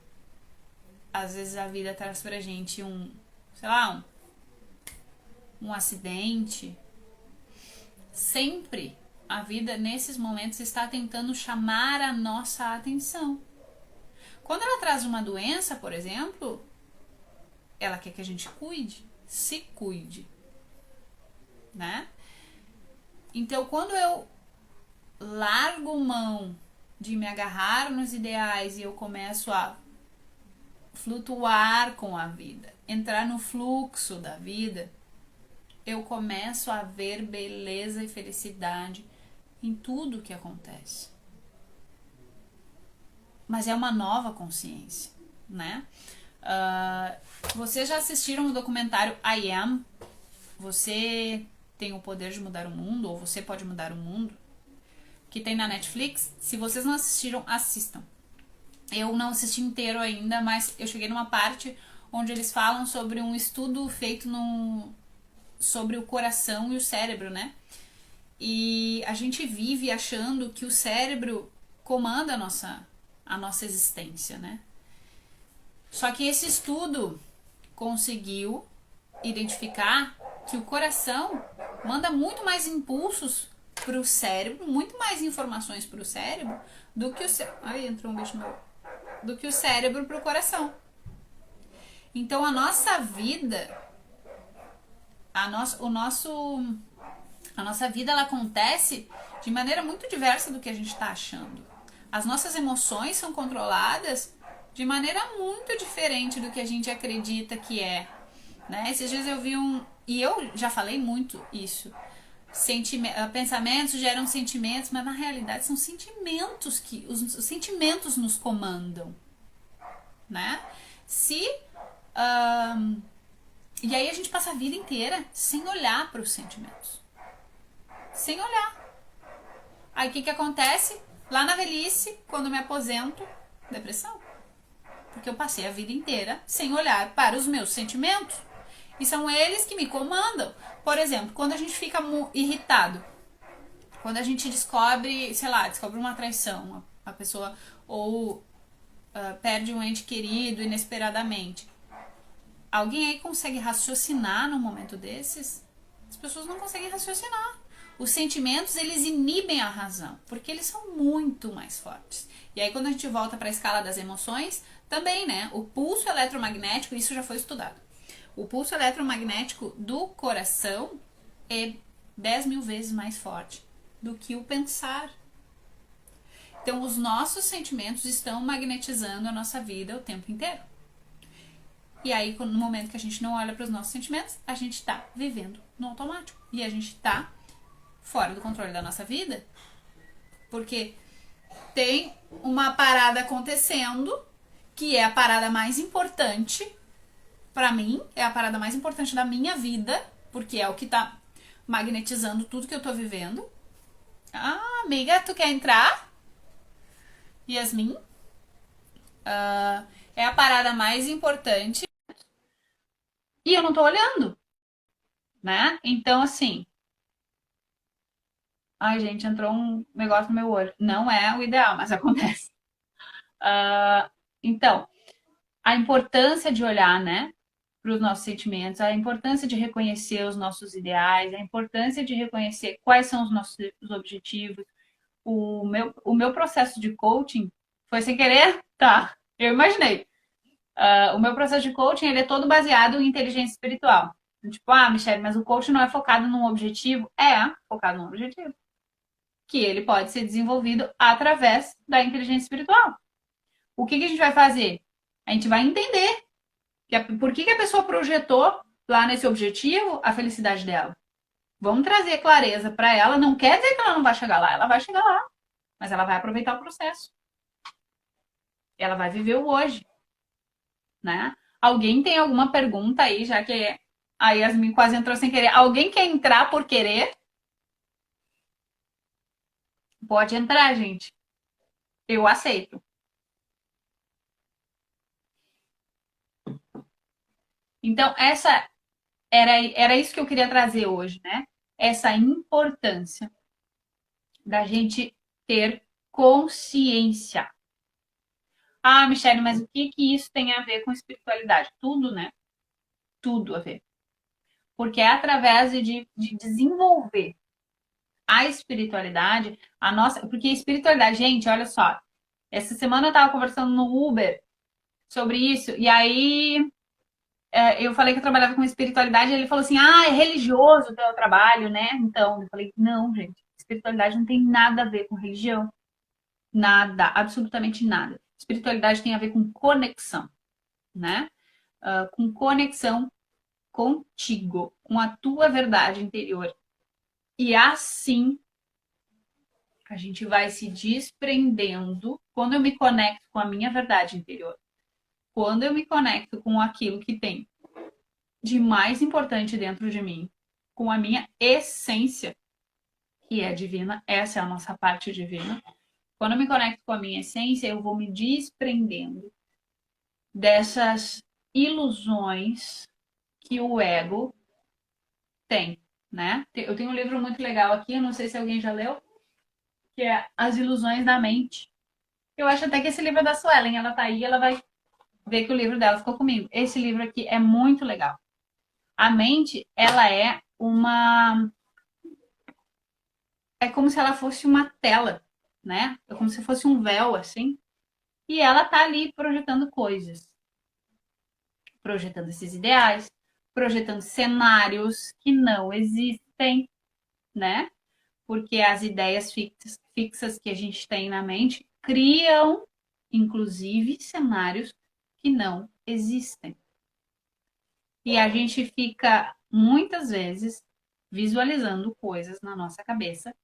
às vezes a vida traz pra gente um acidente. Sempre a vida nesses momentos está tentando chamar a nossa atenção. Quando ela traz uma doença, por exemplo, ela quer que a gente se cuide, né? Então, quando eu largo mão de me agarrar nos ideais e eu começo a flutuar com a vida, entrar no fluxo da vida, eu começo a ver beleza e felicidade em tudo que acontece. Mas é uma nova consciência, né? Vocês já assistiram o documentário I Am? Você tem o poder de mudar o mundo, ou você pode mudar o mundo, que tem na Netflix. Se vocês não assistiram, assistam. Eu não assisti inteiro ainda, mas eu cheguei numa parte onde eles falam sobre um estudo feito sobre o coração e o cérebro, né? E a gente vive achando que o cérebro comanda a nossa existência, né? Só que esse estudo conseguiu identificar que o coração manda muito mais impulsos para o cérebro, muito mais informações para o cérebro do que o entrou um bicho novo. Do que o cérebro para o coração. Então a nossa vida, a nossa vida, ela acontece de maneira muito diversa do que a gente está achando. As nossas emoções são controladas de maneira muito diferente do que a gente acredita que é, né? Esses dias eu vi e eu já falei muito isso, pensamentos geram sentimentos, mas na realidade são sentimentos os sentimentos nos comandam, né? E aí a gente passa a vida inteira sem olhar para os sentimentos, sem olhar. Aí o que acontece? Lá na velhice, quando me aposento, depressão. Porque eu passei a vida inteira sem olhar para os meus sentimentos. E são eles que me comandam. Por exemplo, quando a gente fica irritado, quando a gente descobre uma traição, a pessoa ou perde um ente querido inesperadamente. Alguém aí consegue raciocinar num momento desses? As pessoas não conseguem raciocinar. Os sentimentos, eles inibem a razão, porque eles são muito mais fortes. E aí quando a gente volta para a escala das emoções, também, né? O pulso eletromagnético, isso já foi estudado. O pulso eletromagnético do coração é 10.000 vezes mais forte do que o pensar. Então, os nossos sentimentos estão magnetizando a nossa vida o tempo inteiro. E aí, no momento que a gente não olha para os nossos sentimentos, a gente está vivendo no automático. E a gente está fora do controle da nossa vida. Porque tem uma parada acontecendo, que é a parada mais importante, pra mim, é a parada mais importante da minha vida, porque é o que tá magnetizando tudo que eu tô vivendo. Ah, amiga, tu quer entrar? Yasmin? É a parada mais importante e eu não tô olhando, né? Então, assim, ai, gente, entrou um negócio no meu olho. Não é o ideal, mas acontece. Então, a importância de olhar, né, para os nossos sentimentos, a importância de reconhecer os nossos ideais, a importância de reconhecer quais são os nossos objetivos. O meu processo de coaching foi sem querer? Tá, eu imaginei. O meu processo de coaching ele é todo baseado em inteligência espiritual. Tipo, ah, Michelle, mas o coaching não é focado num objetivo? É, focado num objetivo. Que ele pode ser desenvolvido através da inteligência espiritual. O que a gente vai fazer? A gente vai entender por que a pessoa projetou lá nesse objetivo a felicidade dela. Vamos trazer clareza para ela. Não quer dizer que ela não vai chegar lá, ela vai chegar lá, mas ela vai aproveitar o processo. Ela vai viver o hoje, né? Alguém tem alguma pergunta aí, já que a Yasmin quase entrou sem querer. Alguém quer entrar por querer? Pode entrar, gente. Eu aceito. Então, era isso que eu queria trazer hoje, né? Essa importância da gente ter consciência. Ah, Michelle, mas o que que isso tem a ver com espiritualidade? Tudo, né? Tudo a ver. Porque é através de desenvolver a espiritualidade, a nossa. Porque a espiritualidade, gente, olha só. Essa semana eu tava conversando no Uber sobre isso, e aí eu falei que eu trabalhava com espiritualidade, e ele falou assim: ah, é religioso o teu trabalho, né? Então, eu falei: não, gente, espiritualidade não tem nada a ver com religião. Nada, absolutamente nada. Espiritualidade tem a ver com conexão, né? Com conexão contigo, com a tua verdade interior. E assim a gente vai se desprendendo quando eu me conecto com a minha verdade interior. Quando eu me conecto com aquilo que tem de mais importante dentro de mim, com a minha essência, que é divina, essa é a nossa parte divina. Quando eu me conecto com a minha essência, eu vou me desprendendo dessas ilusões que o ego tem, né? Eu tenho um livro muito legal aqui, eu não sei se alguém já leu, que é As Ilusões da Mente. Eu acho até que esse livro é da Suelen, ela tá aí, ela vai ver que o livro dela ficou comigo. Esse livro aqui é muito legal. A mente, ela é uma... É como se ela fosse uma tela, né? É como se fosse um véu, assim. E ela tá ali projetando coisas. Projetando esses ideais, projetando cenários que não existem, né? Porque as ideias fixas que a gente tem na mente criam, inclusive, cenários que não existem. E a gente fica, muitas vezes, visualizando coisas na nossa cabeça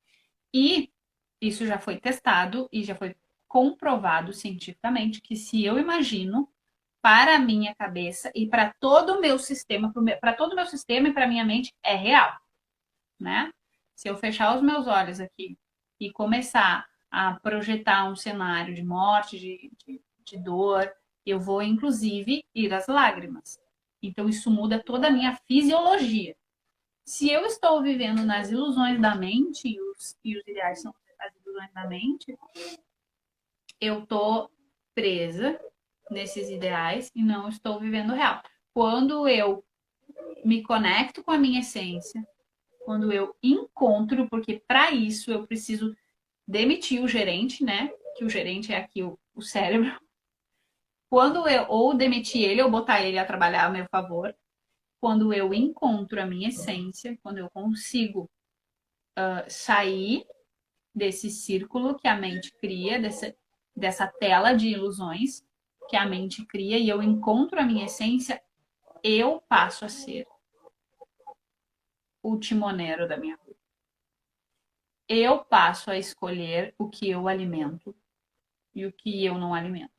e isso já foi testado e já foi comprovado cientificamente que se eu imagino para a minha cabeça e para todo o meu sistema, para todo o meu sistema e para a minha mente é real, né? Se eu fechar os meus olhos aqui e começar a projetar um cenário de morte, de dor, eu vou inclusive ir às lágrimas. Então isso muda toda a minha fisiologia. Se eu estou vivendo nas ilusões da mente, e os ideais são as ilusões da mente, eu estou presa nesses ideais e não estou vivendo real. Quando eu me conecto com a minha essência, quando eu encontro, porque para isso eu preciso demitir o gerente, né? Que o gerente é aqui o cérebro. Quando eu ou demitir ele ou botar ele a trabalhar a meu favor, quando eu encontro a minha essência, quando eu consigo sair desse círculo que a mente cria, dessa tela de ilusões que a mente cria e eu encontro a minha essência, eu passo a ser o timoneiro da minha vida. Eu passo a escolher o que eu alimento e o que eu não alimento.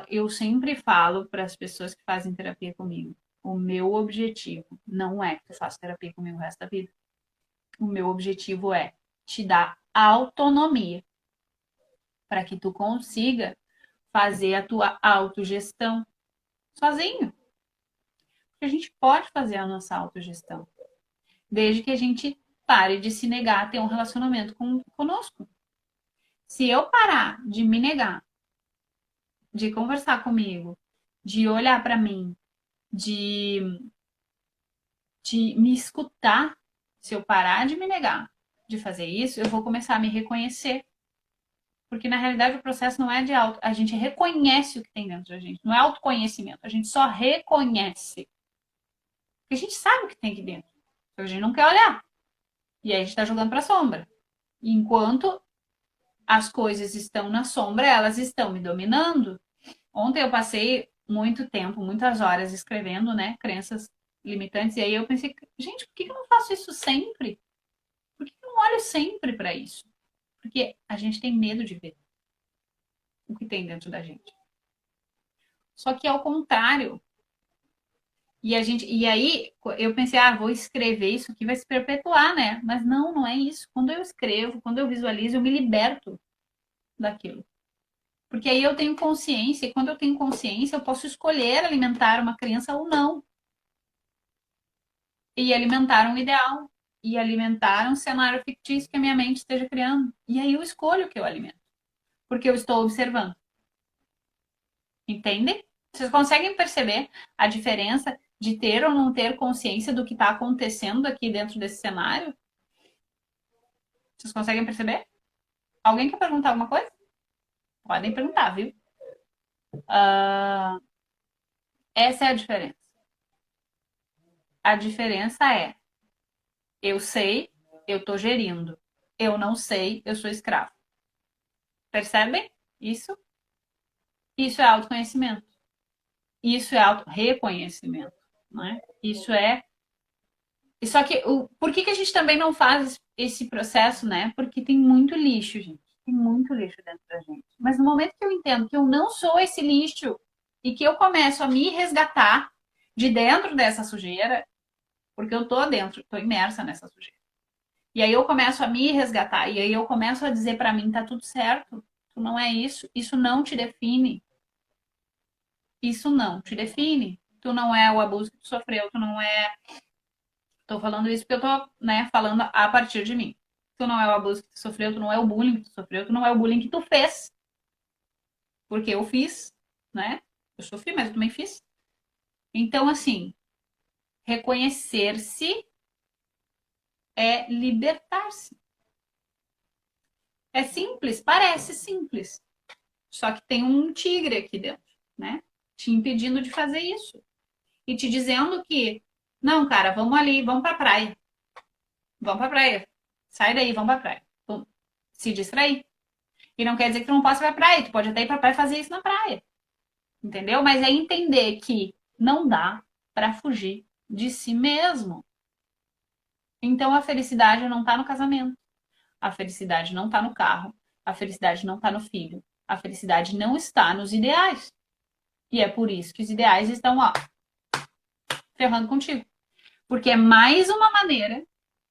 Eu sempre falo para as pessoas que fazem terapia comigo, o meu objetivo não é que tu faça terapia comigo o resto da vida. O meu objetivo é te dar autonomia para que tu consiga fazer a tua autogestão sozinho. Porque a gente pode fazer a nossa autogestão, desde que a gente pare de se negar a ter um relacionamento conosco. Se eu parar de me negar, de conversar comigo, de olhar para mim, de, de me escutar, se eu parar de me negar de fazer isso, eu vou começar a me reconhecer. Porque na realidade o processo não é de auto, a gente reconhece o que tem dentro da gente, não é autoconhecimento, a gente só reconhece. Porque a gente sabe o que tem aqui dentro, só que a gente não quer olhar. E aí a gente está jogando para a sombra. E enquanto as coisas estão na sombra, elas estão me dominando. Ontem eu passei muito tempo, muitas horas escrevendo, né, crenças limitantes, e aí eu pensei, gente, por que eu não faço isso sempre? Por que eu não olho sempre para isso? Porque a gente tem medo de ver o que tem dentro da gente. Só que ao contrário. E aí eu pensei, vou escrever isso aqui vai se perpetuar, né? Mas não, não é isso. Quando eu escrevo, quando eu visualizo, eu me liberto daquilo. Porque aí eu tenho consciência, e quando eu tenho consciência, eu posso escolher alimentar uma criança ou não. E alimentar um ideal. E alimentar um cenário fictício que a minha mente esteja criando. E aí eu escolho o que eu alimento. Porque eu estou observando. Entende? Vocês conseguem perceber a diferença de ter ou não ter consciência do que está acontecendo aqui dentro desse cenário? Vocês conseguem perceber? Alguém quer perguntar alguma coisa? Podem perguntar, viu? Essa é a diferença. A diferença é: eu sei, eu estou gerindo. Eu não sei, eu sou escravo. Percebem isso? Isso é autoconhecimento. Isso é auto-reconhecimento. Né? Isso é. Só que por que a gente também não faz esse processo, né? Porque tem muito lixo, gente. Tem muito lixo dentro da gente. Mas no momento que eu entendo que eu não sou esse lixo e que eu começo a me resgatar de dentro dessa sujeira, porque eu tô dentro, tô imersa nessa sujeira. E aí eu começo a me resgatar, e aí eu começo a dizer para mim, tá tudo certo, tu não é isso não te define. Isso não te define. Tu não é o abuso que tu sofreu, tu não é. Tô falando isso porque eu tô, né, falando a partir de mim. Tu não é o abuso que tu sofreu, tu não é o bullying que tu sofreu, tu não é o bullying que tu fez. Porque eu fiz, né? Eu sofri, mas eu também fiz. Então, assim, reconhecer-se é libertar-se. É simples, parece simples. Só que tem um tigre aqui dentro, né? Te impedindo de fazer isso. E te dizendo que, não, cara, vamos ali, vamos pra praia. Vamos pra praia. Sai daí, vamos pra praia. Vamos se distrair. E não quer dizer que tu não possa ir pra praia. Tu pode até ir pra praia e fazer isso na praia. Entendeu? Mas é entender que não dá pra fugir de si mesmo. Então a felicidade não tá no casamento. A felicidade não tá no carro. A felicidade não tá no filho. A felicidade não está nos ideais. E é por isso que os ideais estão, ó, ferrando contigo. Porque é mais uma maneira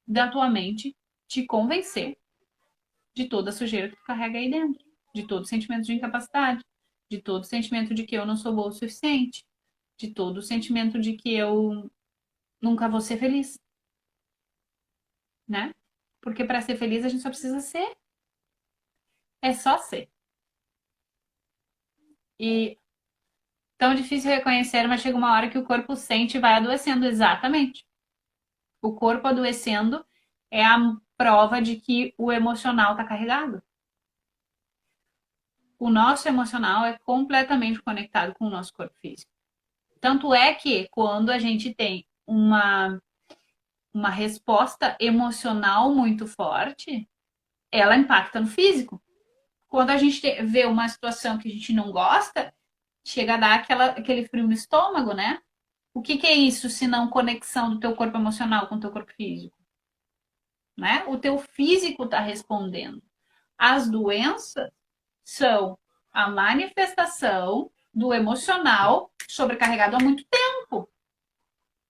da tua mente te convencer de toda a sujeira que tu carrega aí dentro. De todo o sentimento de incapacidade. De todo o sentimento de que eu não sou boa o suficiente. De todo o sentimento de que eu nunca vou ser feliz. Né? Porque para ser feliz a gente só precisa ser. É só ser. E tão difícil reconhecer, mas chega uma hora que o corpo sente e vai adoecendo. Exatamente. O corpo adoecendo é a prova de que o emocional está carregado. O nosso emocional é completamente conectado com o nosso corpo físico. Tanto é que quando a gente tem uma resposta emocional muito forte, ela impacta no físico. Quando a gente vê uma situação que a gente não gosta, chega a dar aquele frio no estômago, né? O que é isso se não conexão do teu corpo emocional com o teu corpo físico? Né? O teu físico está respondendo. As doenças são a manifestação do emocional sobrecarregado há muito tempo.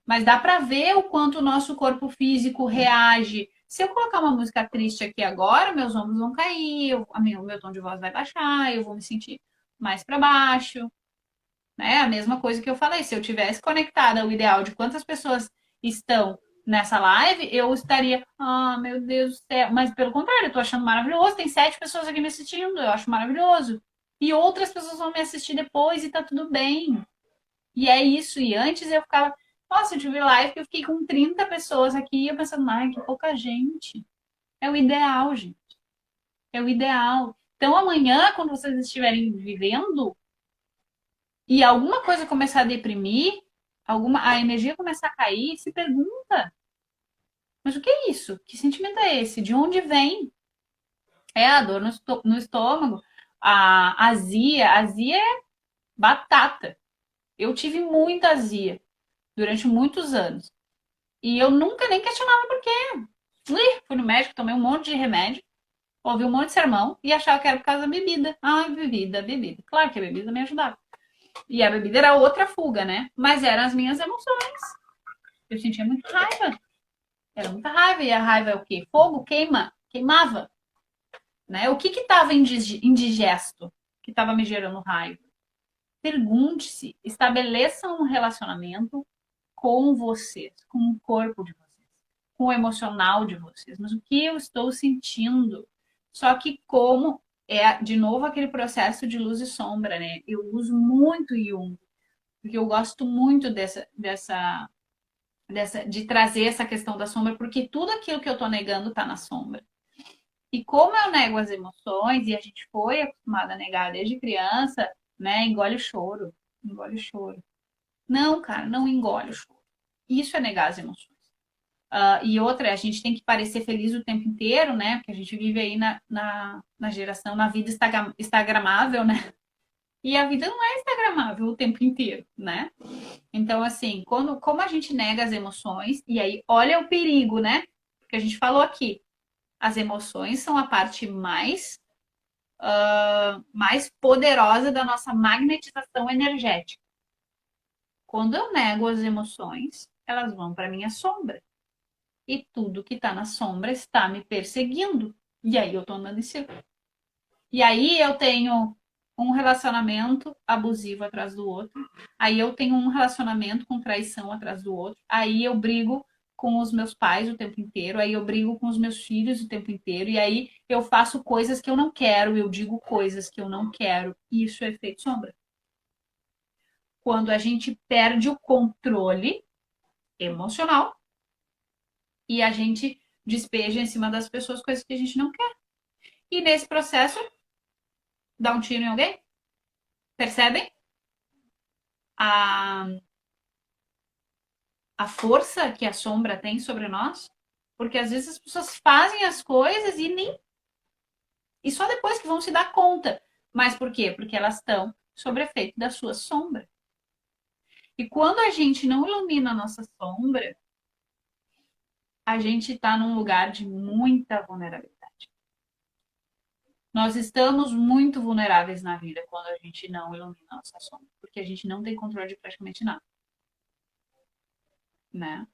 Mas dá para ver o quanto o nosso corpo físico reage. Se eu colocar uma música triste aqui agora, meus ombros vão cair, o meu tom de voz vai baixar, eu vou me sentir mais para baixo. Né? A mesma coisa que eu falei, se eu tivesse conectada ao ideal de quantas pessoas estão nessa live, eu estaria, meu Deus do céu. Mas pelo contrário, eu tô achando maravilhoso. Tem 7 pessoas aqui me assistindo, eu acho maravilhoso. E outras pessoas vão me assistir depois e tá tudo bem. E é isso. E antes eu ficava, nossa, eu tive live que eu fiquei com 30 pessoas aqui e eu pensando, ai, que pouca gente. É o ideal, gente. É o ideal. Então amanhã, quando vocês estiverem vivendo e alguma coisa começar a deprimir, a energia começar a cair, se pergunta, mas o que é isso? Que sentimento é esse? De onde vem? É a dor no estômago, a azia. Azia é batata. Eu tive muita azia durante muitos anos. E eu nunca nem questionava por quê. Fui no médico, tomei um monte de remédio, ouvi um monte de sermão e achava que era por causa da bebida. Ah, bebida, bebida. Claro que a bebida me ajudava. E a bebida era outra fuga, né? Mas eram as minhas emoções. Eu sentia muita raiva. Era muita raiva. E a raiva é o quê? Fogo queima. Queimava. Né? O que estava indigesto que estava me gerando raiva? Pergunte-se. Estabeleça um relacionamento com vocês, com o corpo de vocês, com o emocional de vocês. Mas o que eu estou sentindo? Só que como é, de novo, aquele processo de luz e sombra, né? Eu uso muito Jung, porque eu gosto muito de trazer essa questão da sombra, porque tudo aquilo que eu tô negando tá na sombra. E como eu nego as emoções, e a gente foi acostumada a negar desde criança, né? Engole o choro, engole o choro. Não, cara, não engole o choro. Isso é negar as emoções. E outra, a gente tem que parecer feliz o tempo inteiro, né? Porque a gente vive aí na geração, na vida instagramável, né? E a vida não é instagramável o tempo inteiro, né? Então, assim, como a gente nega as emoções, e aí olha o perigo, né? Porque a gente falou aqui, as emoções são a parte mais poderosa da nossa magnetização energética. Quando eu nego as emoções, elas vão para minha sombra. E tudo que está na sombra está me perseguindo. E aí eu tô andando em círculo. E aí eu tenho um relacionamento abusivo atrás do outro. Aí eu tenho um relacionamento com traição atrás do outro. Aí eu brigo com os meus pais o tempo inteiro. Aí eu brigo com os meus filhos o tempo inteiro. E aí eu faço coisas que eu não quero. Eu digo coisas que eu não quero. Isso é efeito sombra. Quando a gente perde o controle emocional e a gente despeja em cima das pessoas coisas que a gente não quer. E nesse processo, dá um tiro em alguém. Percebem? A, a força que a sombra tem sobre nós? Porque às vezes as pessoas fazem as coisas e nem. E só depois que vão se dar conta. Mas por quê? Porque elas estão sob efeito da sua sombra. E quando a gente não ilumina a nossa sombra, a gente está num lugar de muita vulnerabilidade. Nós estamos muito vulneráveis na vida quando a gente não ilumina a nossa sombra, porque a gente não tem controle de praticamente nada, né?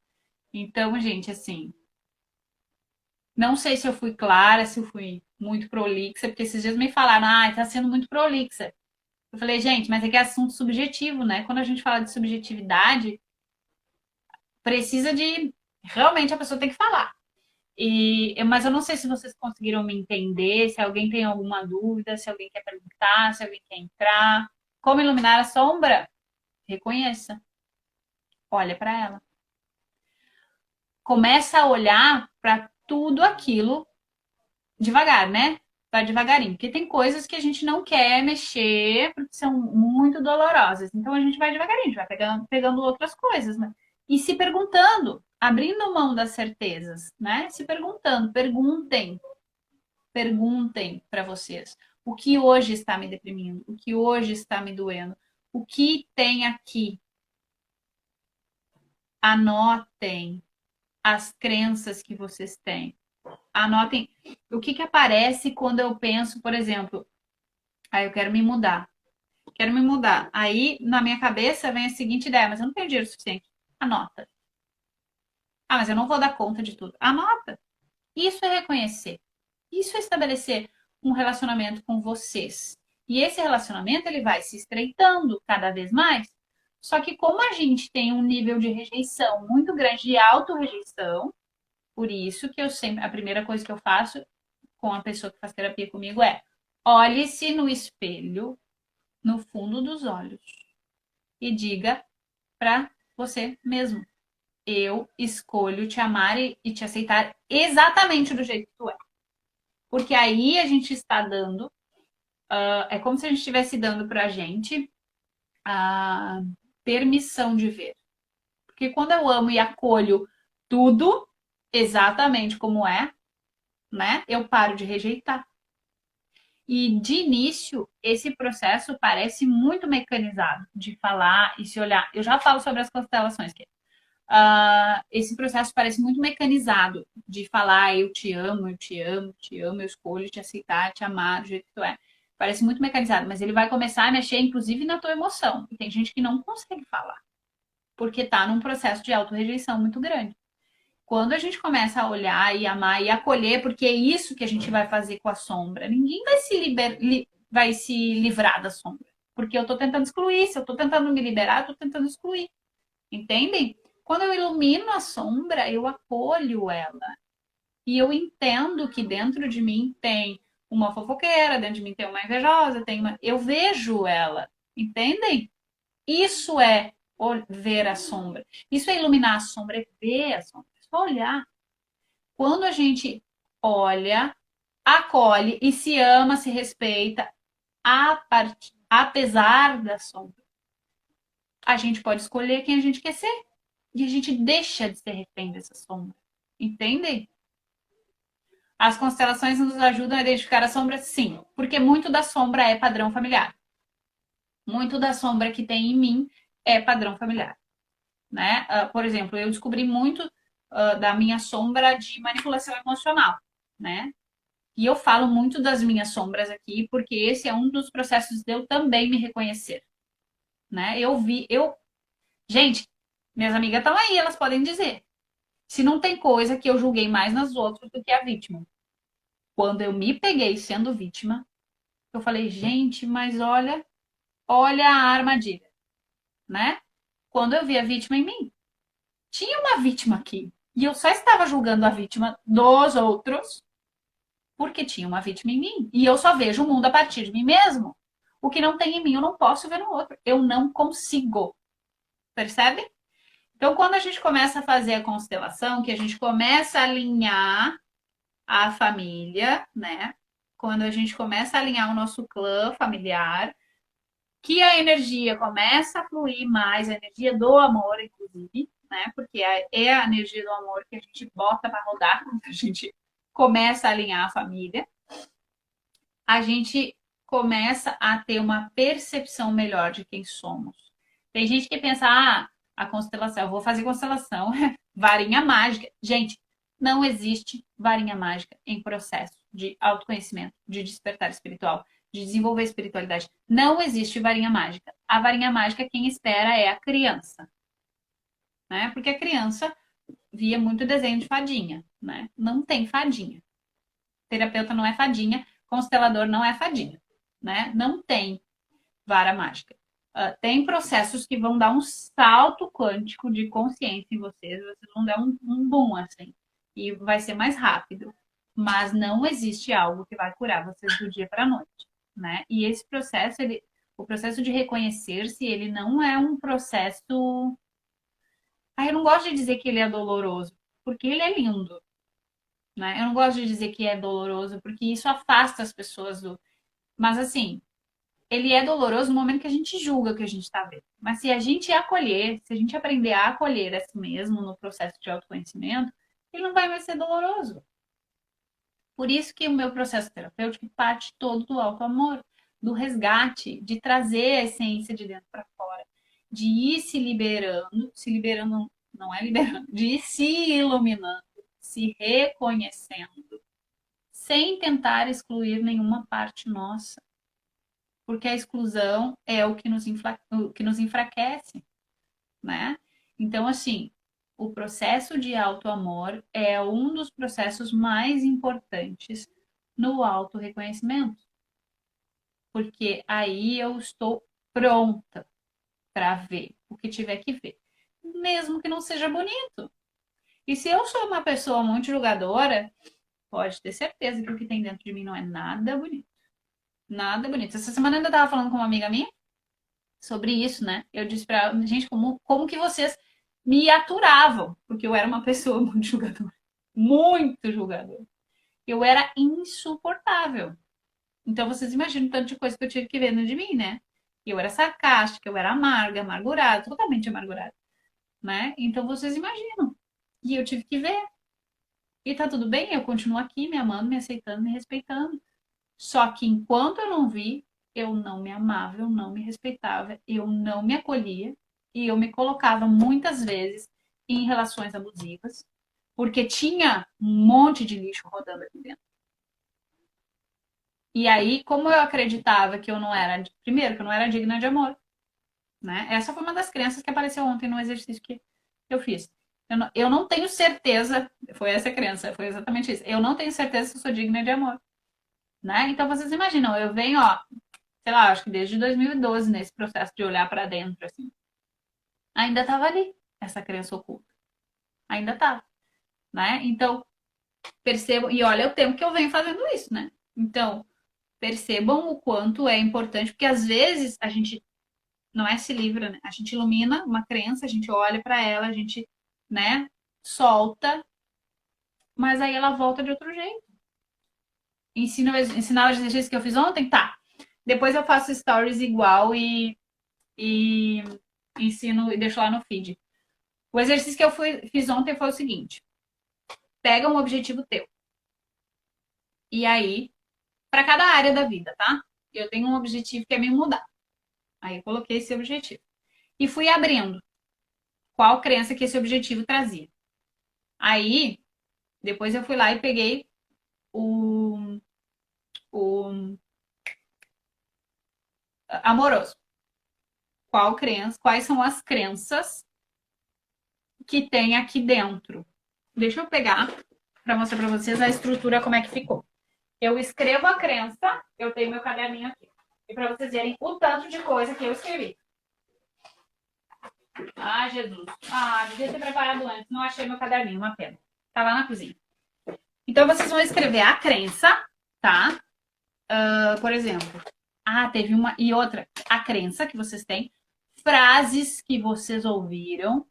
Então, gente, assim, não sei se eu fui clara, se eu fui muito prolixa, porque esses dias me falaram, tá sendo muito prolixa. Eu falei, gente, mas é que é assunto subjetivo, né? Quando a gente fala de subjetividade, precisa de. Realmente a pessoa tem que falar. Mas eu não sei se vocês conseguiram me entender, se alguém tem alguma dúvida, se alguém quer perguntar, se alguém quer entrar. Como iluminar a sombra? Reconheça. Olha para ela. Começa a olhar para tudo aquilo devagar, né? Vai devagarinho, porque tem coisas que a gente não quer mexer porque são muito dolorosas. Então a gente vai devagarinho, a gente vai pegando outras coisas, né? E se perguntando, abrindo mão das certezas, né? Se perguntando, perguntem para vocês o que hoje está me deprimindo, o que hoje está me doendo, o que tem aqui. Anotem as crenças que vocês têm. Anotem o que aparece quando eu penso, por exemplo, Aí eu quero me mudar. Quero me mudar. Aí, na minha cabeça, vem a seguinte ideia, mas eu não tenho dinheiro suficiente. Anota. Ah, mas eu não vou dar conta de tudo. Anota. Isso é reconhecer. Isso é estabelecer um relacionamento com vocês. E esse relacionamento, ele vai se estreitando cada vez mais. Só que como a gente tem um nível de rejeição muito grande, de auto-rejeição, por isso que eu sempre, a primeira coisa que eu faço com a pessoa que faz terapia comigo é: olhe-se no espelho, no fundo dos olhos, e diga para você mesmo: eu escolho te amar e te aceitar exatamente do jeito que tu é. Porque aí a gente está dando, é como se a gente estivesse dando pra gente a permissão de ver. Porque quando eu amo e acolho tudo exatamente como é, né, eu paro de rejeitar. E de início, esse processo parece muito mecanizado de falar e se olhar. Eu já falo sobre as constelações, que esse processo parece muito mecanizado de falar eu te amo, eu te amo, te amo, eu escolho te aceitar, te amar do jeito que tu é. Parece muito mecanizado, mas ele vai começar a mexer, inclusive, na tua emoção. E tem gente que não consegue falar, porque tá num processo de auto-rejeição muito grande. Quando a gente começa a olhar e amar e acolher, porque é isso que a gente vai fazer com a sombra, ninguém vai se livrar da sombra. Porque eu tô tentando excluir, se eu tô tentando me liberar, eu tô tentando excluir. Entendem? Quando eu ilumino a sombra, eu acolho ela. E eu entendo que dentro de mim tem uma fofoqueira, dentro de mim tem uma invejosa, eu vejo ela. Entendem? Isso é ver a sombra. Isso é iluminar a sombra, é ver a sombra. É só olhar. Quando a gente olha, acolhe e se ama, se respeita, apesar da sombra, a gente pode escolher quem a gente quer ser. E a gente deixa de ser refém dessa sombra. Entendem? As constelações nos ajudam a identificar a sombra, sim, porque muito da sombra é padrão familiar. Muito da sombra que tem em mim é padrão familiar. Né? Por exemplo, eu descobri muito da minha sombra de manipulação emocional. Né? E eu falo muito das minhas sombras aqui, porque esse é um dos processos de eu também me reconhecer. Né? Gente, minhas amigas estão aí, elas podem dizer. Se não tem coisa que eu julguei mais nas outras do que a vítima. Quando eu me peguei sendo vítima, eu falei, gente, mas olha a armadilha, né? Quando eu vi a vítima em mim, tinha uma vítima aqui. E eu só estava julgando a vítima dos outros porque tinha uma vítima em mim. E eu só vejo o mundo a partir de mim mesmo. O que não tem em mim, eu não posso ver no outro. Eu não consigo. Percebe? Então, quando a gente começa a fazer a constelação, que a gente começa a alinhar a família, né? Quando a gente começa a alinhar o nosso clã familiar, que a energia começa a fluir mais, a energia do amor, inclusive, né? Porque é a energia do amor que a gente bota para rodar quando a gente começa a alinhar a família. A gente começa a ter uma percepção melhor de quem somos. Tem gente que pensa, a constelação, eu vou fazer constelação, varinha mágica. Gente, não existe varinha mágica em processo de autoconhecimento, de despertar espiritual, de desenvolver espiritualidade. Não existe varinha mágica. A varinha mágica, quem espera é a criança. Né? Porque a criança via muito desenho de fadinha. Né? Não tem fadinha. Terapeuta não é fadinha, constelador não é fadinha. Né? Não tem vara mágica. Tem processos que vão dar um salto quântico de consciência em vocês vão dar um boom, assim, e vai ser mais rápido. Mas não existe algo que vai curar vocês do dia para a noite, né? E esse processo, o processo de reconhecer-se, ele não é um processo. Eu não gosto de dizer que ele é doloroso, porque ele é lindo, né? Eu não gosto de dizer que é doloroso, porque isso afasta as pessoas do. Mas assim, ele é doloroso no momento que a gente julga o que a gente está vendo. Mas se a gente acolher, se a gente aprender a acolher a si mesmo no processo de autoconhecimento, ele não vai mais ser doloroso. Por isso que o meu processo terapêutico parte todo do auto-amor, do resgate, de trazer a essência de dentro para fora, de ir se liberando não é liberando, de ir se iluminando, se reconhecendo, sem tentar excluir nenhuma parte nossa. porque a exclusão é o que nos enfraquece, né? Então, assim, o processo de autoamor é um dos processos mais importantes no autorreconhecimento, porque aí eu estou pronta para ver o que tiver que ver, mesmo que não seja bonito. E se eu sou uma pessoa muito julgadora, pode ter certeza que o que tem dentro de mim não é nada bonito. Nada bonito. Essa semana eu ainda tava falando com uma amiga minha sobre isso, né? Eu disse pra ela, gente, como que vocês me aturavam? Porque eu era uma pessoa muito julgadora. Muito julgadora. Eu era insuportável. Então vocês imaginam o tanto de coisa que eu tive que ver dentro de mim, né? Eu era sarcástica, eu era amarga, amargurada, totalmente amargurada, né? Então vocês imaginam. E eu tive que ver. E tá tudo bem, eu continuo aqui me amando, me aceitando, me respeitando. Só que enquanto eu não vi, eu não me amava, eu não me respeitava, eu não me acolhia e eu me colocava muitas vezes em relações abusivas, porque tinha um monte de lixo rodando aqui dentro. E aí, como eu acreditava que eu não era, primeiro, que eu não era digna de amor, né? Essa foi uma das crenças que apareceu ontem no exercício que eu fiz. Eu não tenho certeza, foi essa crença, foi exatamente isso. Eu não tenho certeza se eu sou digna de amor, né? Então vocês imaginam, eu venho, ó, sei lá, acho que desde 2012 nesse processo de olhar para dentro, assim. Ainda estava ali, essa crença oculta. Ainda estava, né? Então, percebam, e olha o tempo que eu venho fazendo isso, né? Então, percebam o quanto é importante, porque às vezes a gente não é se livra, né? A gente ilumina uma crença, a gente olha para ela, a gente, né, solta, mas aí ela volta de outro jeito. Ensinar os exercícios que eu fiz ontem? Tá. Depois eu faço stories igual e ensino e deixo lá no feed. O exercício que eu fiz ontem foi o seguinte: pega um objetivo teu. E aí, para cada área da vida, tá? Eu tenho um objetivo que é me mudar. Aí eu coloquei esse objetivo. E fui abrindo qual crença que esse objetivo trazia. Aí, depois eu fui lá e peguei o amoroso. Quais são as crenças que tem aqui dentro? Deixa eu pegar para mostrar para vocês a estrutura, como é que ficou. Eu escrevo a crença, eu tenho meu caderninho aqui. E para vocês verem o tanto de coisa que eu escrevi. Ah, Jesus. Ah, devia ter preparado antes. Não achei meu caderninho, uma pena. Tá lá na cozinha. Então, vocês vão escrever a crença, tá? Por exemplo. Ah, teve uma. E outra. A crença que vocês têm. Frases que vocês ouviram.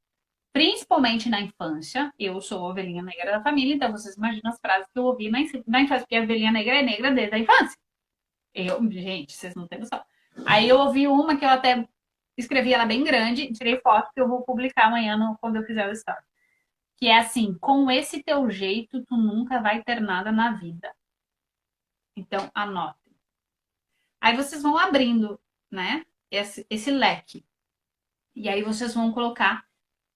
Principalmente na infância. Eu sou a ovelhinha negra da família. Então, vocês imaginam as frases que eu ouvi na infância. Porque a ovelhinha negra é negra desde a infância. Gente, vocês não têm noção. Aí eu ouvi uma que eu até escrevi ela bem grande, tirei foto que eu vou publicar amanhã quando eu fizer o story. Que é assim, com esse teu jeito, tu nunca vai ter nada na vida. Então, anotem. Aí vocês vão abrindo, né, esse leque. E aí vocês vão colocar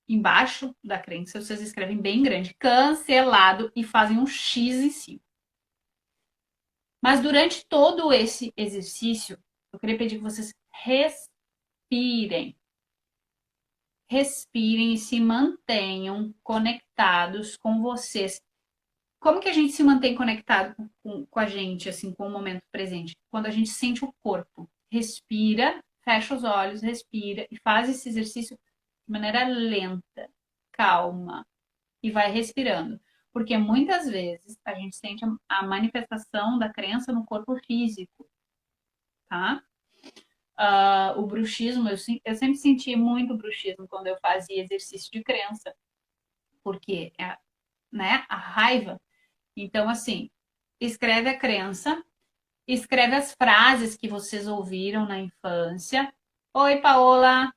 embaixo da crença, vocês escrevem bem grande, cancelado, e fazem um X em cima. Mas durante todo esse exercício, eu queria pedir que vocês respirem. Respirem e se mantenham conectados com vocês. Como que a gente se mantém conectado com a gente, assim, com o momento presente? Quando a gente sente o corpo. Respira, fecha os olhos, respira e faz esse exercício de maneira lenta, calma e vai respirando. Porque muitas vezes a gente sente a manifestação da crença no corpo físico, tá? O bruxismo, eu sempre senti muito bruxismo quando eu fazia exercício de crença, porque né, a raiva. Então, assim, escreve a crença, escreve as frases que vocês ouviram na infância. Oi, Paola!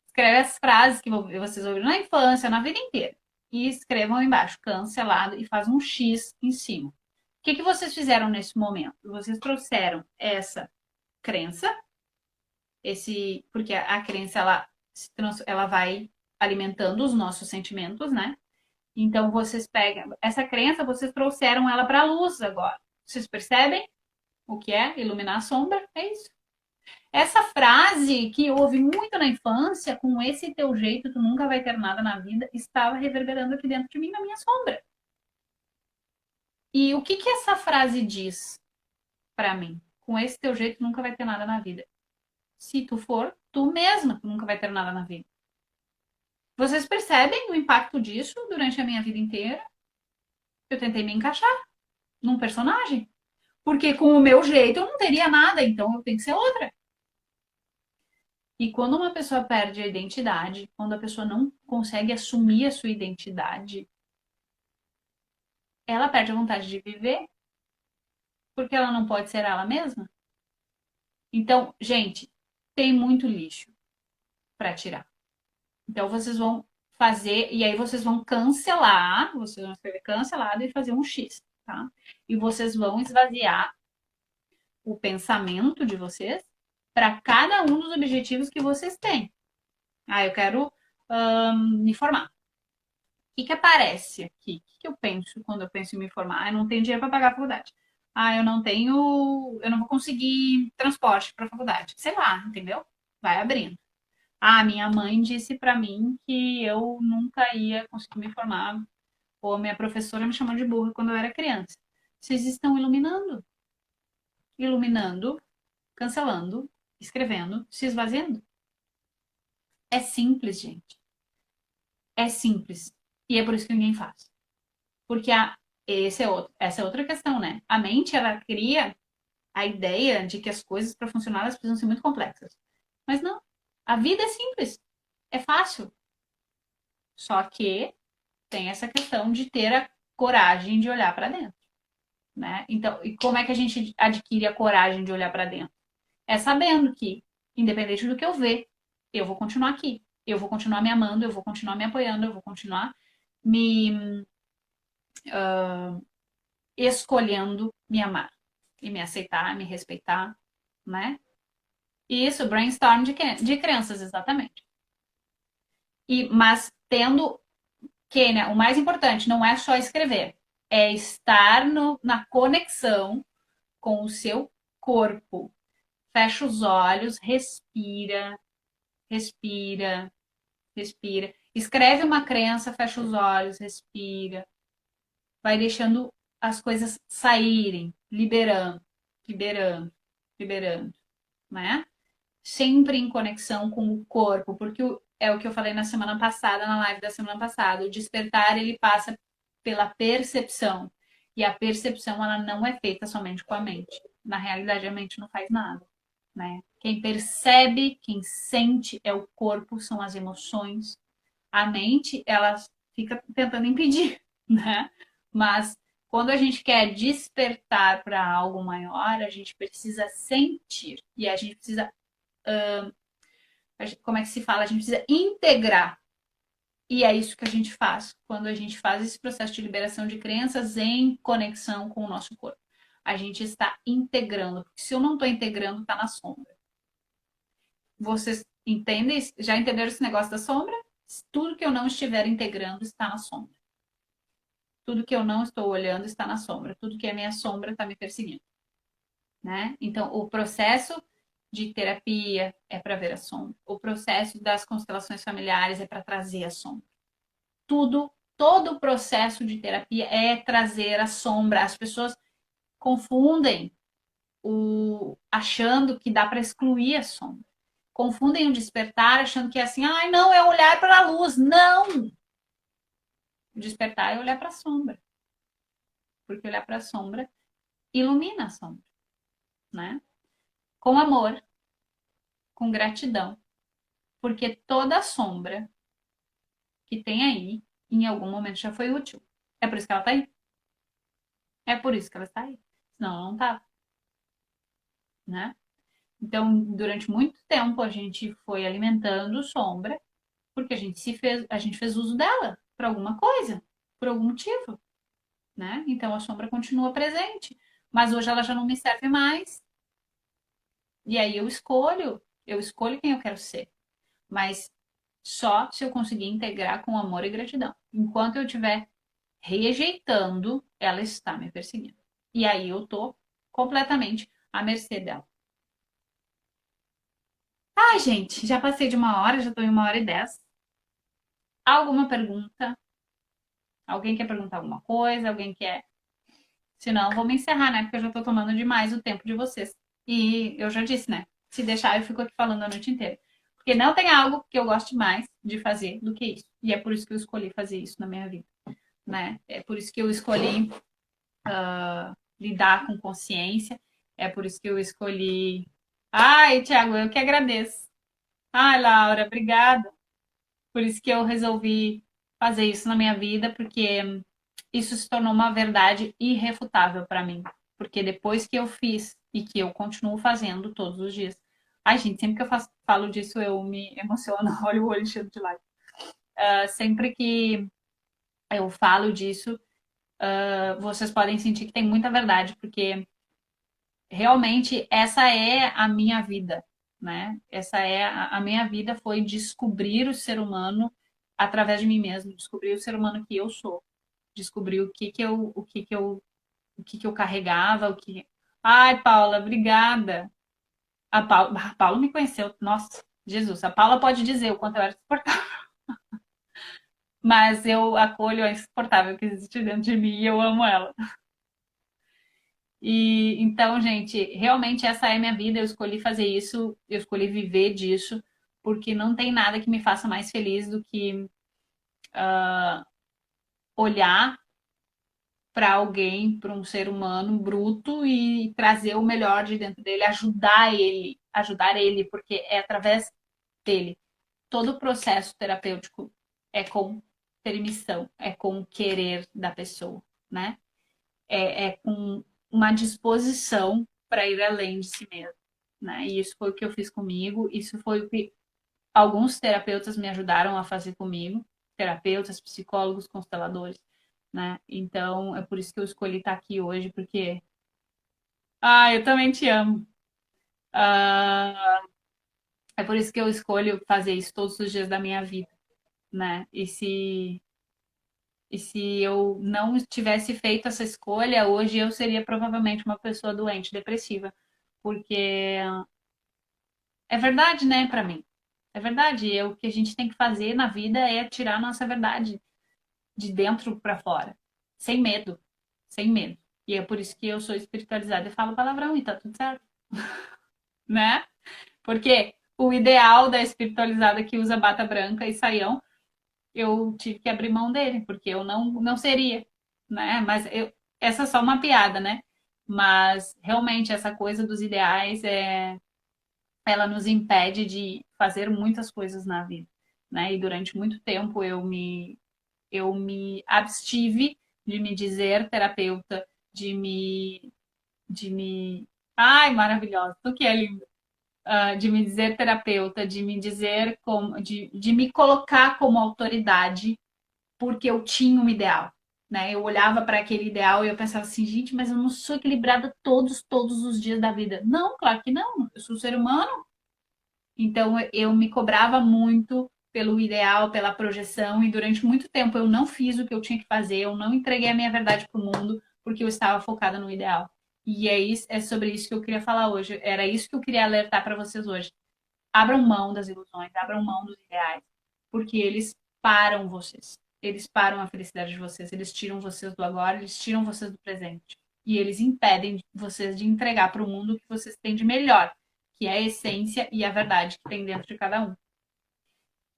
Escreve as frases que vocês ouviram na infância, na vida inteira. E escrevam embaixo, cancelado, e faz um X em cima. O que vocês fizeram nesse momento? Vocês trouxeram essa crença, porque a crença ela vai alimentando os nossos sentimentos, né? Então vocês pegam essa crença, vocês trouxeram ela para a luz agora. Vocês percebem o que é iluminar a sombra? É isso. Essa frase que eu ouvi muito na infância, com esse teu jeito tu nunca vai ter nada na vida, estava reverberando aqui dentro de mim, na minha sombra. E o que que essa frase diz pra mim? Com esse teu jeito tu nunca vai ter nada na vida. Se tu for tu mesma, tu nunca vai ter nada na vida. Vocês percebem o impacto disso durante a minha vida inteira? Eu tentei me encaixar num personagem. Porque com o meu jeito eu não teria nada, então eu tenho que ser outra. E quando uma pessoa perde a identidade, quando a pessoa não consegue assumir a sua identidade, ela perde a vontade de viver, porque ela não pode ser ela mesma. Então, gente, tem muito lixo para tirar. Então vocês vão fazer, e aí vocês vão cancelar, vocês vão escrever cancelado e fazer um X, tá? E vocês vão esvaziar o pensamento de vocês para cada um dos objetivos que vocês têm. Ah, eu quero me formar. O que aparece aqui? O que eu penso quando eu penso em me formar? Ah, eu não tenho dinheiro para pagar a faculdade. Ah, eu não vou conseguir transporte para a faculdade. Sei lá, entendeu? Vai abrindo. Ah, minha mãe disse para mim que eu nunca ia conseguir me formar. Ou a minha professora me chamou de burra quando eu era criança. Vocês estão iluminando. Iluminando, cancelando, escrevendo, se esvaziando. É simples, gente. É simples. E é por isso que ninguém faz. Porque essa é outra questão, né? A mente, ela cria a ideia de que as coisas, para funcionar, elas precisam ser muito complexas. Mas não. A vida é simples. É fácil. Só que tem essa questão de ter a coragem de olhar para dentro, né? Então, e como é que a gente adquire a coragem de olhar para dentro? É sabendo que, independente do que eu ver, eu vou continuar aqui. Eu vou continuar me amando, eu vou continuar me apoiando, eu vou continuar me escolhendo me amar e me aceitar, me respeitar, né? Isso, brainstorm de crenças, exatamente. Mas tendo que, né, o mais importante não é só escrever, é estar na conexão com o seu corpo. Fecha os olhos, respira, respira, respira. Escreve uma crença, fecha os olhos, respira. Vai deixando as coisas saírem, liberando, liberando, liberando, né? Sempre em conexão com o corpo, porque é o que eu falei na semana passada, na live da semana passada. O despertar, ele passa pela percepção. E a percepção, ela não é feita somente com a mente. Na realidade, a mente não faz nada, né? Quem percebe, quem sente é o corpo, são as emoções. A mente, ela fica tentando impedir, né? Mas quando a gente quer despertar para algo maior, a gente precisa sentir e a gente precisa, como é que se fala? A gente precisa integrar. E é isso que a gente faz quando a gente faz esse processo de liberação de crenças em conexão com o nosso corpo. A gente está integrando, porque se eu não estou integrando, está na sombra. Vocês entendem? Já entenderam esse negócio da sombra? Tudo que eu não estiver integrando está na sombra. Tudo que eu não estou olhando está na sombra. Tudo que é minha sombra está me perseguindo, né? Então, o processo de terapia é para ver a sombra. O processo das constelações familiares é para trazer a sombra. Todo o processo de terapia é trazer a sombra. As pessoas confundem achando que dá para excluir a sombra. Confundem o despertar achando que é assim, ai, não, é olhar para a luz. Não! O despertar é olhar para a sombra. Porque olhar para a sombra ilumina a sombra, né? Com amor, com gratidão. Porque toda sombra que tem aí, em algum momento já foi útil. É por isso que ela tá aí. É por isso que ela está aí. Senão ela não tava, né? Então, durante muito tempo a gente foi alimentando sombra, porque a gente fez uso dela para alguma coisa, por algum motivo, né? Então a sombra continua presente, mas hoje ela já não me serve mais. E aí eu escolho quem eu quero ser, mas só se eu conseguir integrar com amor e gratidão. Enquanto eu estiver rejeitando, ela está me perseguindo. E aí eu tô completamente à mercê dela. Ai, gente, já passei de 1 hora, já tô em 1h10. Alguma pergunta? Alguém quer perguntar alguma coisa? Alguém quer? Se não, vou me encerrar, né? Porque eu já tô tomando demais o tempo de vocês. E eu já disse, né? Se deixar, eu fico aqui falando a noite inteira. Porque não tem algo que eu goste mais de fazer do que isso. E é por isso que eu escolhi fazer isso na minha vida, né? É por isso que eu escolhi lidar com consciência. É por isso que eu escolhi. Ai, Tiago, eu que agradeço. Ai, Laura, obrigada. Por isso que eu resolvi fazer isso na minha vida, porque isso se tornou uma verdade irrefutável para mim. Porque depois que eu fiz e que eu continuo fazendo todos os dias. Ai, gente, sempre que eu falo disso, eu me emociono, olha o olho cheio de lágrimas. Sempre que eu falo disso, vocês podem sentir que tem muita verdade, porque realmente essa é a minha vida, né? Essa é a minha vida foi descobrir o ser humano através de mim mesmo, descobrir o ser humano que eu sou, descobrir o que que eu carregava, o que. Ai, Paula, obrigada. A Paula me conheceu, nossa, Jesus, a Paula pode dizer o quanto eu era insuportável, mas eu acolho a insuportável que existe dentro de mim e eu amo ela. E então, gente, realmente essa é a minha vida. Eu escolhi fazer isso, eu escolhi viver disso, porque não tem nada que me faça mais feliz do que olhar para alguém, para um ser humano bruto e trazer o melhor de dentro dele, ajudar ele, porque é através dele. Todo o processo terapêutico é com permissão, é com o querer da pessoa, né? É com uma disposição para ir além de si mesmo, né? E isso foi o que eu fiz comigo, isso foi o que alguns terapeutas me ajudaram a fazer comigo, terapeutas, psicólogos, consteladores, né? Então, é por isso que eu escolhi estar aqui hoje, porque eu também te amo. Ah, é por isso que eu escolho fazer isso todos os dias da minha vida, né? E se eu não tivesse feito essa escolha, hoje eu seria provavelmente uma pessoa doente, depressiva. Porque é verdade, né, pra mim. É verdade. O que a gente tem que fazer na vida é tirar a nossa verdade de dentro pra fora. Sem medo. Sem medo. E é por isso que eu sou espiritualizada e falo palavrão e tá tudo certo, né? Porque o ideal da espiritualizada que usa bata branca e saião eu tive que abrir mão dele, porque eu não seria, né? Essa é só uma piada, né? Mas realmente essa coisa dos ideais ela nos impede de fazer muitas coisas na vida, né? E durante muito tempo eu me abstive de me dizer terapeuta, de me, ai, maravilhosa, tu que é linda, de me dizer terapeuta, de me dizer como, de me colocar como autoridade porque eu tinha um ideal, né? Eu olhava para aquele ideal e eu pensava assim, gente, mas eu não sou equilibrada todos os dias da vida. Não, claro que não. Eu sou um ser humano. Então eu me cobrava muito pelo ideal, pela projeção e durante muito tempo eu não fiz o que eu tinha que fazer, eu não entreguei a minha verdade para o mundo porque eu estava focada no ideal. E é sobre isso que eu queria falar hoje. Era isso que eu queria alertar para vocês hoje. Abram mão das ilusões, abram mão dos ideais, porque eles param vocês. Eles param a felicidade de vocês, eles tiram vocês do agora, eles tiram vocês do presente. E eles impedem vocês de entregar para o mundo o que vocês têm de melhor, que é a essência e a verdade que tem dentro de cada um.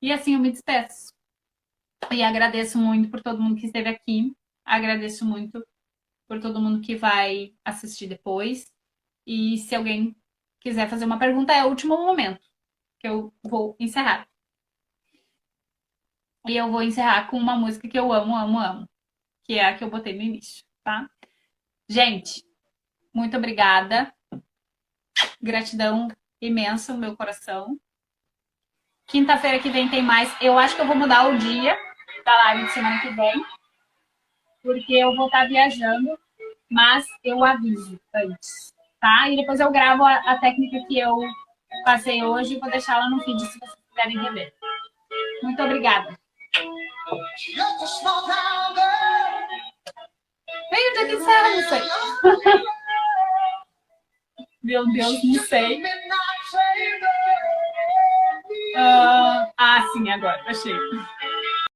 E assim eu me despeço. E agradeço muito por todo mundo que esteve aqui. Agradeço muito por todo mundo que vai assistir depois. E se alguém quiser fazer uma pergunta, é o último momento que eu vou encerrar. E eu vou encerrar com uma música que eu amo, amo, amo, que é a que eu botei no início, tá? Gente, muito obrigada. Gratidão imensa no meu coração. Quinta-feira que vem tem mais. Eu acho que eu vou mudar o dia da live de semana que vem, porque eu vou estar viajando, mas eu aviso antes, tá? E depois eu gravo a técnica que eu passei hoje e vou deixar ela no feed se vocês quiserem rever. Muito obrigada. Meio dia que encerra, não sei. Meu Deus, não sei. Ah, sim, agora, achei.